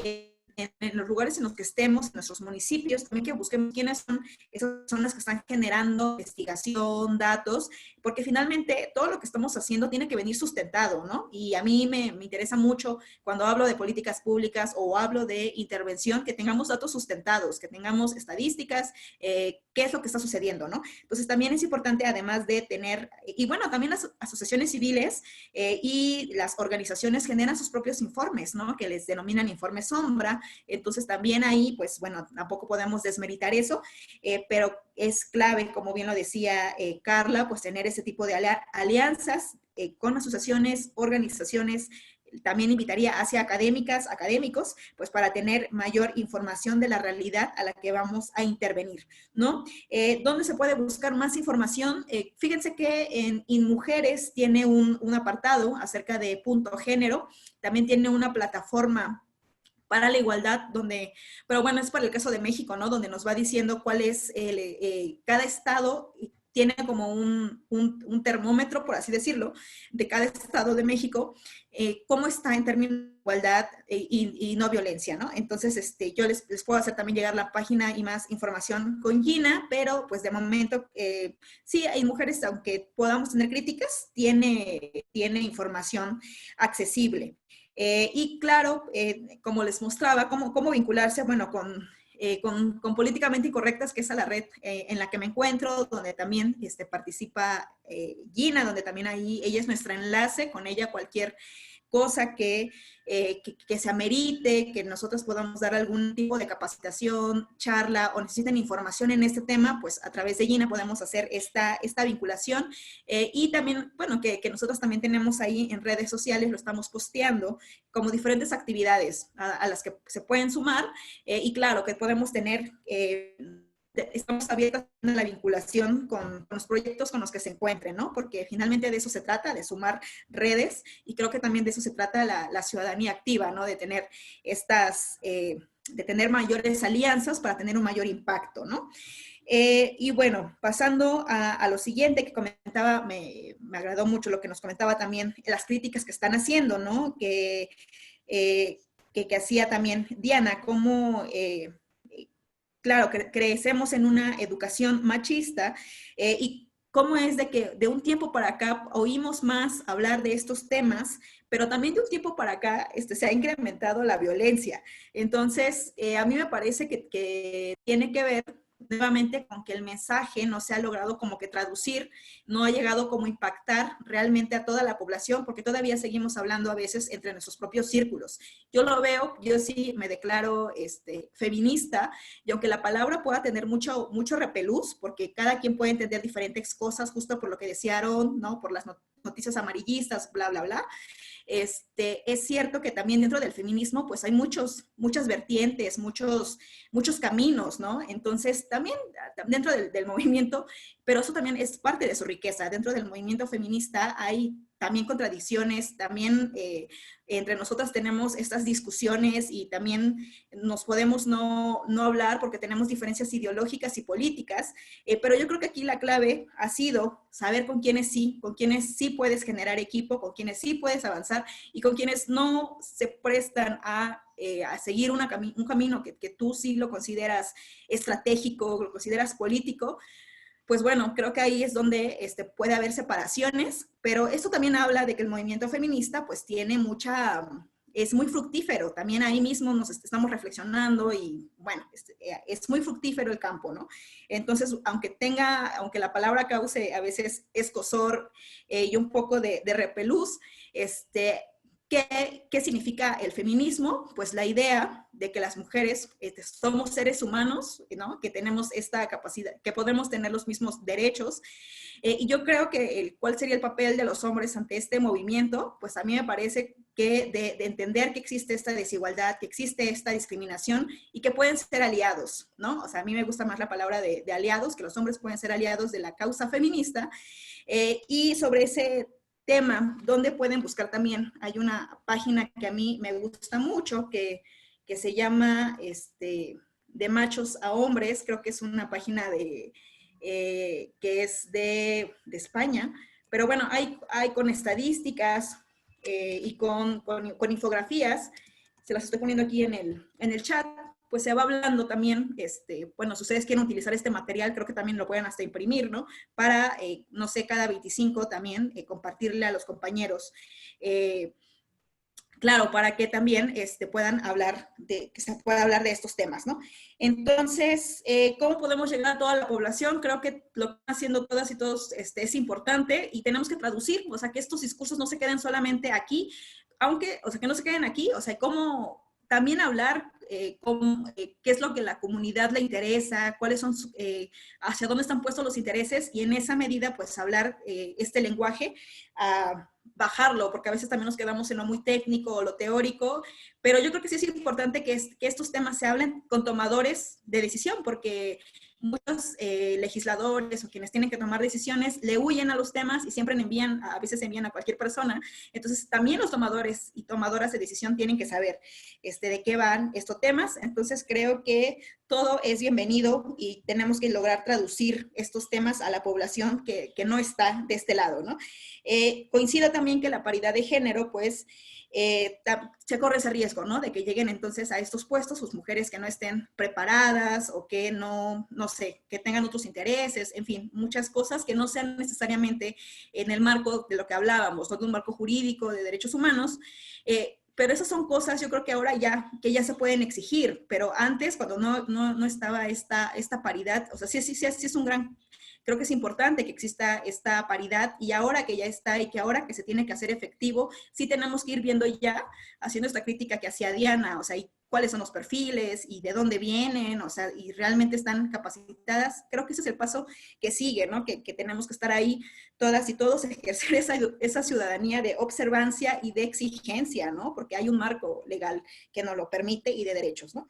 en los lugares en los que estemos, en nuestros municipios, también que busquemos quiénes son esas personas que están generando investigación, datos, porque finalmente todo lo que estamos haciendo tiene que venir sustentado, ¿no? Y a mí me interesa mucho cuando hablo de políticas públicas o hablo de intervención, que tengamos datos sustentados, que tengamos estadísticas, qué es lo que está sucediendo, ¿no? Entonces también es importante, además de tener, y bueno, también las asociaciones civiles y las organizaciones generan sus propios informes, ¿no? Que les denominan informes sombra. Entonces también ahí, pues bueno, tampoco podemos desmeritar eso, pero es clave, como bien lo decía Carla, pues tener ese tipo de alianzas con asociaciones, organizaciones. También invitaría hacia académicas, académicos, pues para tener mayor información de la realidad a la que vamos a intervenir, ¿no? ¿Dónde se puede buscar más información? Fíjense que en InMujeres tiene un apartado acerca de punto género, también tiene una plataforma para la igualdad, donde, pero bueno, es para el caso de México, ¿no? Donde nos va diciendo cuál es cada estado tiene como un termómetro, por así decirlo, de cada estado de México, cómo está en términos de igualdad y no violencia, ¿no? Entonces, yo les puedo hacer también llegar la página y más información con Gina, pero pues de momento, sí, hay mujeres, aunque podamos tener críticas, tiene información accesible. Y claro, como les mostraba, cómo vincularse, bueno, con Políticamente Incorrectas, que es a la red en la que me encuentro, donde también participa Gina, donde también ahí ella es nuestra enlace, con ella cualquier cosa que se amerite, que nosotros podamos dar algún tipo de capacitación, charla o necesiten información en este tema, pues a través de Gina podemos hacer esta vinculación. Y también, bueno, que nosotros también tenemos ahí en redes sociales, lo estamos posteando como diferentes actividades a las que se pueden sumar. Y claro, que podemos tener... estamos abiertos a la vinculación con los proyectos con los que se encuentren, ¿no? Porque finalmente de eso se trata, de sumar redes, y creo que también de eso se trata la ciudadanía activa, ¿no? De tener de tener mayores alianzas para tener un mayor impacto, ¿no? Y bueno, pasando a lo siguiente que comentaba, me agradó mucho lo que nos comentaba también, las críticas que están haciendo, ¿no? Que hacía también Diana, cómo... claro, crecemos en una educación machista y cómo es de que de un tiempo para acá oímos más hablar de estos temas, pero también de un tiempo para acá se ha incrementado la violencia. Entonces, a mí me parece que tiene que ver nuevamente con que el mensaje no se ha logrado como que traducir, no ha llegado como impactar realmente a toda la población, porque todavía seguimos hablando a veces entre nuestros propios círculos. Yo lo veo, yo sí me declaro feminista, y aunque la palabra pueda tener mucho repelús, porque cada quien puede entender diferentes cosas, justo por lo que decía Aaron, ¿no? Por las noticias amarillistas, bla, bla, bla. Es cierto que también dentro del feminismo pues hay muchas vertientes, muchos caminos, ¿no? Entonces también dentro del movimiento, pero eso también es parte de su riqueza. Dentro del movimiento feminista hay también contradicciones, también entre nosotras tenemos estas discusiones y también nos podemos no hablar porque tenemos diferencias ideológicas y políticas, pero yo creo que aquí la clave ha sido saber con quienes sí puedes generar equipo, con quienes sí puedes avanzar y con quienes no se prestan a seguir un camino que tú sí lo consideras estratégico, lo consideras político. Pues bueno, creo que ahí es donde puede haber separaciones, pero esto también habla de que el movimiento feminista pues tiene es muy fructífero, también ahí mismo nos estamos reflexionando y bueno, es muy fructífero el campo, ¿no? Entonces, aunque la palabra cause a veces escozor y un poco de repelús, ¿qué significa el feminismo? Pues la idea de que las mujeres somos seres humanos, ¿no? Que tenemos esta capacidad, que podemos tener los mismos derechos. Y yo creo que ¿cuál sería el papel de los hombres ante este movimiento? Pues a mí me parece que de entender que existe esta desigualdad, que existe esta discriminación y que pueden ser aliados, ¿no? O sea, a mí me gusta más la palabra de aliados, que los hombres pueden ser aliados de la causa feminista. Y sobre ese tema, donde pueden buscar también, hay una página que a mí me gusta mucho, que se llama De Machos a Hombres, creo que es una página que es de España, pero bueno, hay con estadísticas y con infografías se las estoy poniendo aquí en el chat, pues se va hablando también, bueno, si ustedes quieren utilizar este material, creo que también lo pueden hasta imprimir, ¿no? Para, no sé, cada 25 también compartirle a los compañeros. Claro, para que también puedan hablar que se pueda hablar de estos temas, ¿no? Entonces, ¿cómo podemos llegar a toda la población? Creo que lo que están haciendo todas y todos es importante y tenemos que traducir, o sea, que estos discursos no se queden solamente aquí, aunque, o sea, que no se queden aquí, o sea, cómo también hablar qué es lo que la comunidad le interesa, cuáles son, hacia dónde están puestos los intereses y en esa medida, pues, hablar este lenguaje, bajarlo, porque a veces también nos quedamos en lo muy técnico o lo teórico, pero yo creo que sí es importante que estos temas se hablen con tomadores de decisión, porque muchos legisladores o quienes tienen que tomar decisiones le huyen a los temas y siempre a veces envían a cualquier persona. Entonces, también los tomadores y tomadoras de decisión tienen que saber de qué van estos temas. Entonces, creo que todo es bienvenido y tenemos que lograr traducir estos temas a la población que no está de este lado, ¿no? Coincido también que la paridad de género, pues, se corre ese riesgo, ¿no? De que lleguen entonces a estos puestos sus mujeres que no estén preparadas o que no sé, que tengan otros intereses, en fin, muchas cosas que no sean necesariamente en el marco de lo que hablábamos, ¿no? De un marco jurídico de derechos humanos, pero esas son cosas, yo creo que ahora ya se pueden exigir, pero antes, cuando no estaba esta paridad, o sea, sí es un gran... Creo que es importante que exista esta paridad y ahora que ya está y que ahora que se tiene que hacer efectivo, sí tenemos que ir viendo ya, haciendo esta crítica que hacía Diana, o sea, y cuáles son los perfiles y de dónde vienen, o sea, y realmente están capacitadas. Creo que ese es el paso que sigue, ¿no? Que tenemos que estar ahí todas y todos, ejercer esa ciudadanía de observancia y de exigencia, ¿no? Porque hay un marco legal que nos lo permite y de derechos, ¿no?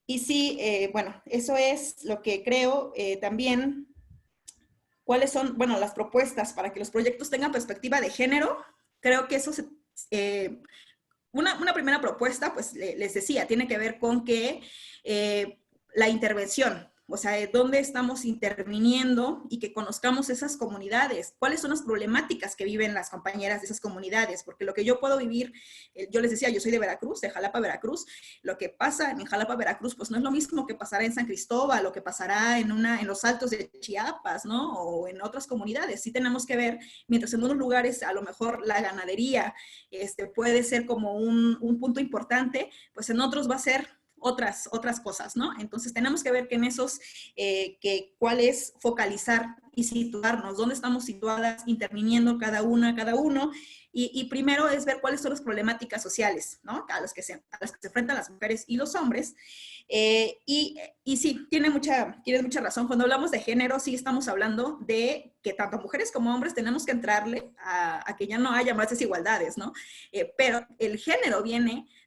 Y sí, bueno, eso es lo que creo también. ¿Cuáles son, bueno, las propuestas para que los proyectos tengan perspectiva de género? Creo que eso una primera propuesta, pues les decía, tiene que ver con que la intervención, o sea, dónde estamos interviniendo y que conozcamos esas comunidades, cuáles son las problemáticas que viven las compañeras de esas comunidades, porque lo que yo puedo vivir, yo les decía, yo soy de Veracruz, de Jalapa, Veracruz, lo que pasa en Jalapa, Veracruz, pues no es lo mismo que pasará en San Cristóbal, o que pasará en los Altos de Chiapas, ¿no? O en otras comunidades. Sí tenemos que ver, mientras en unos lugares a lo mejor la ganadería puede ser como un punto importante, pues en otros va a ser otras cosas, ¿no? Entonces tenemos que ver que en esos, cuál es focalizar y situarnos, dónde estamos situadas, interviniendo cada uno, y primero es ver cuáles son las problemáticas sociales, ¿no? A las que se enfrentan las mujeres y los hombres, y sí, tienes mucha razón, cuando hablamos de género, sí estamos hablando de que tanto mujeres como hombres tenemos que entrarle a que ya no haya más desigualdades, ¿no? Pero el género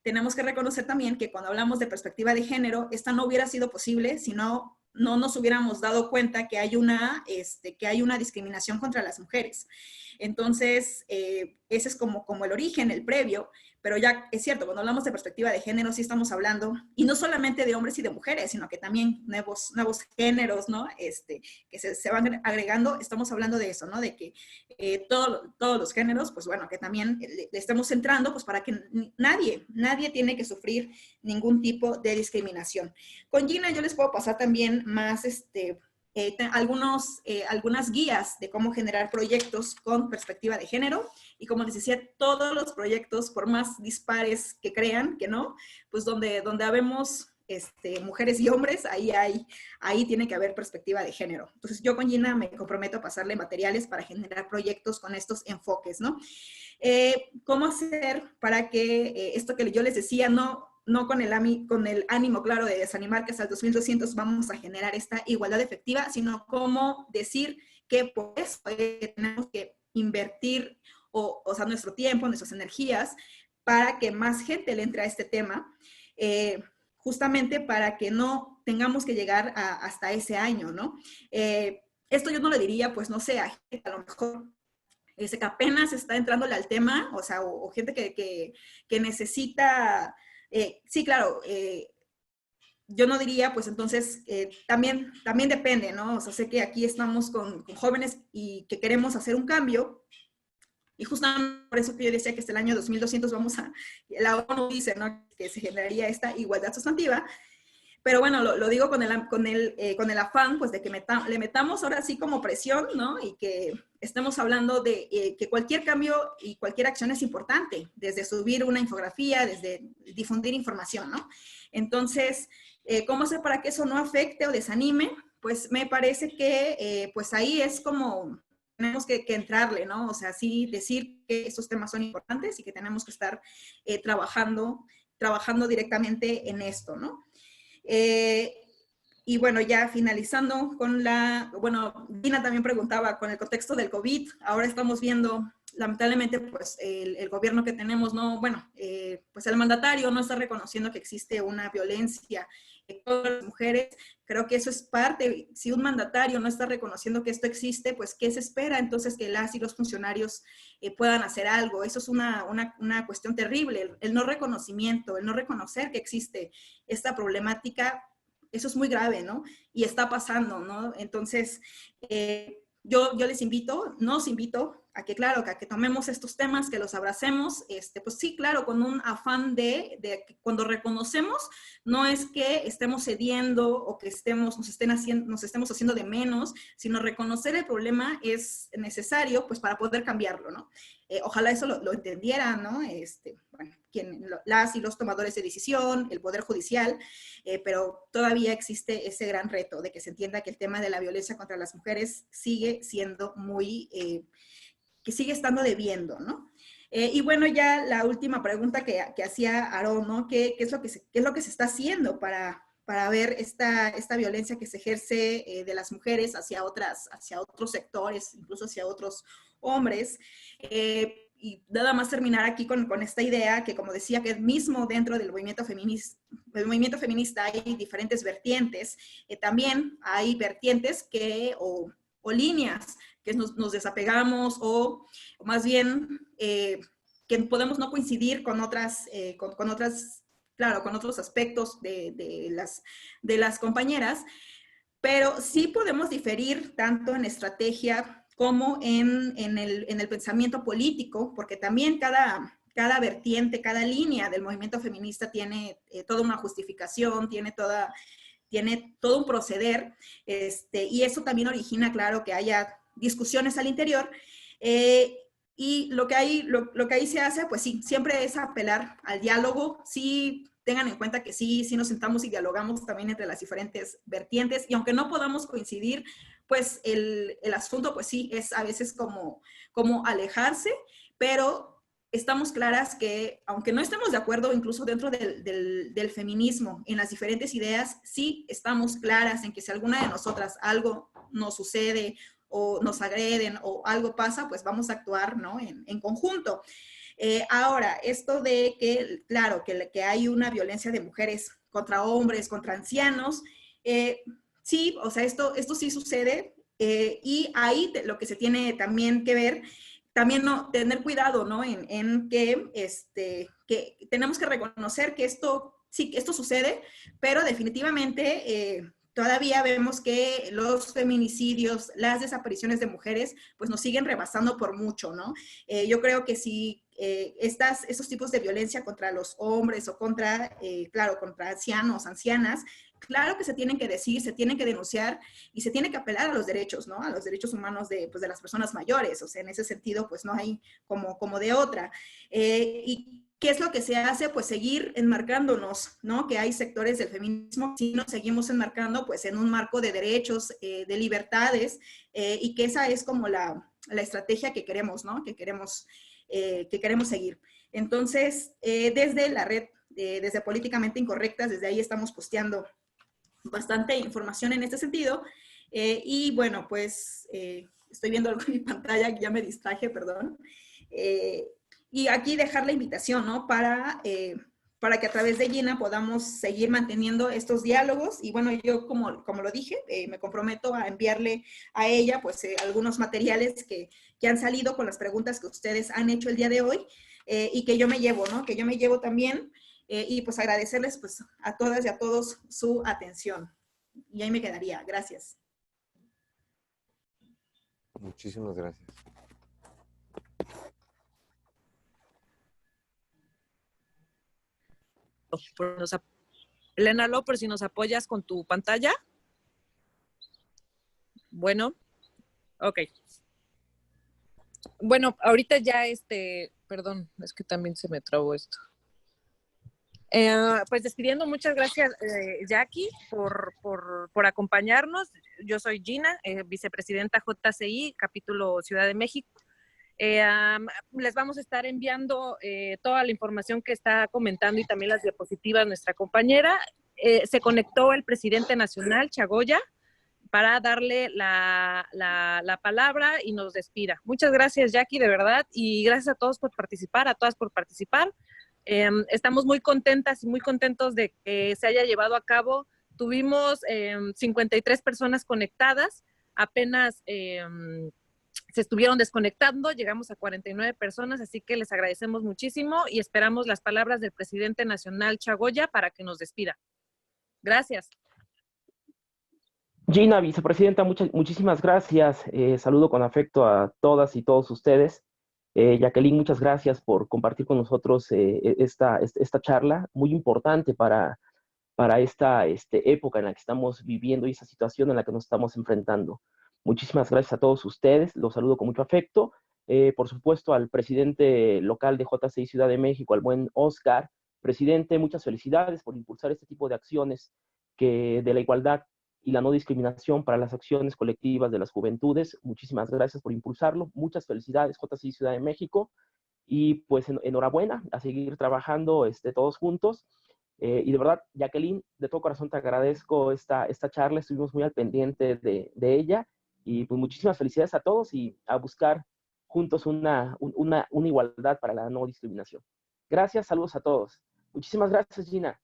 tenemos que reconocer también que cuando hablamos de perspectiva de género, esta no hubiera sido posible si no nos hubiéramos dado cuenta que hay una discriminación contra las mujeres. Entonces, ese es como el origen, el previo, pero ya es cierto, cuando hablamos de perspectiva de género, sí estamos hablando, y no solamente de hombres y de mujeres, sino que también nuevos géneros, ¿no? Que se van agregando, estamos hablando de eso, ¿no? De que todos los géneros, pues bueno, que también le estemos centrando, pues para que nadie tiene que sufrir ningún tipo de discriminación. Con Gina yo les puedo pasar también más, algunas guías de cómo generar proyectos con perspectiva de género, y como les decía, todos los proyectos, por más dispares que crean, que no, pues donde habemos mujeres y hombres, ahí tiene que haber perspectiva de género. Entonces yo con Gina me comprometo a pasarle materiales para generar proyectos con estos enfoques, ¿no? ¿Cómo hacer para que esto que yo les decía, no con el ánimo, claro, de desanimar que hasta el 2200 vamos a generar esta igualdad efectiva, sino cómo decir que por eso tenemos que invertir o sea, nuestro tiempo, nuestras energías, para que más gente le entre a este tema, justamente para que no tengamos que llegar hasta ese año, ¿no? Esto yo no le diría, pues, no sé, a gente a lo mejor que apenas está entrándole al tema, o sea, o gente que necesita... sí, claro, yo no diría, pues entonces, también depende, ¿no? O sea, sé que aquí estamos con jóvenes y que queremos hacer un cambio, Y justamente por eso que yo decía que hasta el año 2200 la ONU dice, ¿no?, que se generaría esta igualdad sustantiva. Pero bueno, lo digo con el afán, pues, de que le metamos ahora sí como presión, ¿no? Y que estemos hablando de que cualquier cambio y cualquier acción es importante, desde subir una infografía, desde difundir información, ¿no? Entonces, ¿cómo hacer para que eso no afecte o desanime? Pues me parece que, pues ahí es como tenemos que entrarle, ¿no? O sea, sí decir que estos temas son importantes y que tenemos que estar trabajando directamente en esto, ¿no? Y bueno, ya finalizando con bueno, Dina también preguntaba con el contexto del COVID, ahora estamos viendo, lamentablemente, pues el gobierno que tenemos, no, bueno, pues el mandatario no está reconociendo que existe una violencia contra las mujeres. Creo que eso es parte, si un mandatario no está reconociendo que esto existe, pues ¿qué se espera entonces que las y los funcionarios puedan hacer algo? Eso es una cuestión terrible, el no reconocimiento, el no reconocer que existe esta problemática. Eso es muy grave, ¿no? Y está pasando, ¿no? Entonces, yo les invito, nos invito a que, claro, que tomemos estos temas, que los abracemos, pues sí, claro, con un afán de que cuando reconocemos, no es que estemos cediendo o que nos estemos haciendo de menos, sino reconocer el problema es necesario, pues, para poder cambiarlo, ¿no? Ojalá eso lo entendieran, ¿no? Bueno, las y los tomadores de decisión, el Poder Judicial, pero todavía existe ese gran reto de que se entienda que el tema de la violencia contra las mujeres sigue siendo que sigue estando debiendo, ¿no? Y bueno, ya la última pregunta que hacía Aarón, ¿no? ¿Qué es lo que se está haciendo para ver esta violencia que se ejerce de las mujeres hacia otros sectores, incluso hacia otros hombres? Y nada más terminar aquí con esta idea que, como decía, que mismo dentro del movimiento feminista hay diferentes vertientes. También hay vertientes o líneas que nos desapegamos o más bien que podemos no coincidir con otras, claro, con otros aspectos de las compañeras, pero sí podemos diferir tanto en estrategia como en el pensamiento político, porque también cada vertiente, cada línea del movimiento feminista tiene toda una justificación, tiene todo un proceder, y eso también origina, claro, que haya discusiones al interior, y lo que ahí se hace, pues sí, siempre es apelar al diálogo. Sí, tengan en cuenta que sí nos sentamos y dialogamos también entre las diferentes vertientes, y aunque no podamos coincidir, pues el asunto, pues sí, es a veces como alejarse, pero estamos claras que, aunque no estemos de acuerdo incluso dentro del feminismo en las diferentes ideas, sí estamos claras en que si alguna de nosotras algo nos sucede o nos agreden o algo pasa, pues vamos a actuar, ¿no?, en conjunto. Ahora, esto de que, claro, que hay una violencia de mujeres contra hombres, contra ancianos, sí, o sea, esto sí sucede, y ahí lo que se tiene también que ver, también tener cuidado, ¿no?, en que tenemos que reconocer que esto sucede, pero definitivamente todavía vemos que los feminicidios, las desapariciones de mujeres, pues nos siguen rebasando por mucho, ¿no? Yo creo que si esos tipos de violencia contra los hombres o contra ancianos, ancianas, claro que se tienen que decir, se tienen que denunciar y se tiene que apelar a los derechos, ¿no? A los derechos humanos de las personas mayores. O sea, en ese sentido, pues no hay como de otra. Y ¿qué es lo que se hace? Pues seguir enmarcándonos, ¿no? Que hay sectores del feminismo, si nos seguimos enmarcando, pues en un marco de derechos, de libertades, y que esa es como la estrategia que queremos, ¿no? Que queremos seguir. Entonces, desde la red, desde Políticamente Incorrectas, desde ahí estamos posteando bastante información en este sentido. Y bueno, pues estoy viendo algo en mi pantalla, que ya me distraje, perdón. Y aquí dejar la invitación, ¿no? Para que a través de Gina podamos seguir manteniendo estos diálogos. Y bueno, yo como lo dije, me comprometo a enviarle a ella pues algunos materiales que han salido con las preguntas que ustedes han hecho el día de hoy, y que yo me llevo, ¿no? Que yo me llevo también, y pues agradecerles pues a todas y a todos su atención. Y ahí me quedaría. Gracias. Muchísimas gracias. Elena Ló, por si nos apoyas con tu pantalla. Bueno, ok. Bueno, ahorita ya perdón, es que también se me trabó esto. Pues despidiendo, muchas gracias Jackie por acompañarnos. Yo soy Gina, vicepresidenta JCI, capítulo Ciudad de México. Les vamos a estar enviando toda la información que está comentando y también las diapositivas nuestra compañera. Se conectó el presidente nacional, Chagoya, para darle la palabra y nos despida. Muchas gracias, Jackie, de verdad, y gracias a todos por participar, a todas por participar. Estamos muy contentas y muy contentos de que se haya llevado a cabo. Tuvimos 53 personas conectadas, apenas se estuvieron desconectando, llegamos a 49 personas, así que les agradecemos muchísimo y esperamos las palabras del presidente nacional Chagoya para que nos despida. Gracias. Gina, vicepresidenta, muchísimas gracias. Saludo con afecto a todas y todos ustedes. Jacqueline, muchas gracias por compartir con nosotros esta charla muy importante para esta época en la que estamos viviendo y esa situación en la que nos estamos enfrentando. Muchísimas gracias a todos ustedes, los saludo con mucho afecto. Por supuesto, al presidente local de JCI Ciudad de México, al buen Oscar. Presidente, muchas felicidades por impulsar este tipo de acciones de la igualdad y la no discriminación para las acciones colectivas de las juventudes. Muchísimas gracias por impulsarlo. Muchas felicidades, JCI Ciudad de México. Y pues enhorabuena, a seguir trabajando todos juntos. Y de verdad, Jacqueline, de todo corazón te agradezco esta charla. Estuvimos muy al pendiente de ella. Y pues muchísimas felicidades a todos y a buscar juntos una igualdad para la no discriminación. Gracias, saludos a todos. Muchísimas gracias, Gina.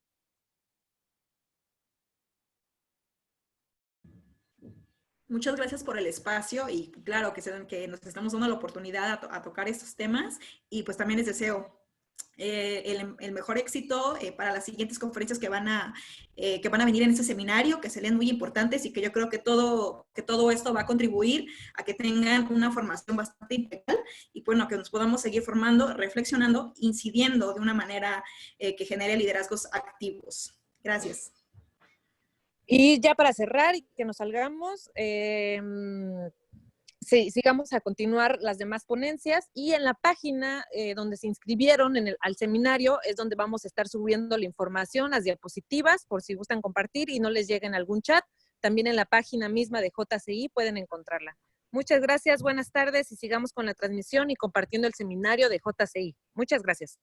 Muchas gracias por el espacio y claro que nos estamos dando la oportunidad a tocar estos temas y pues también les deseo el mejor éxito para las siguientes conferencias que van a venir en este seminario, que serían muy importantes y que yo creo que todo esto va a contribuir a que tengan una formación bastante integral y bueno, que nos podamos seguir formando, reflexionando, incidiendo de una manera que genere liderazgos activos. Gracias. Y ya para cerrar y que nos salgamos, sigamos a continuar las demás ponencias y en la página donde se inscribieron al seminario es donde vamos a estar subiendo la información, las diapositivas, por si gustan compartir y no les lleguen algún chat. También en la página misma de JCI pueden encontrarla. Muchas gracias, buenas tardes y sigamos con la transmisión y compartiendo el seminario de JCI. Muchas gracias.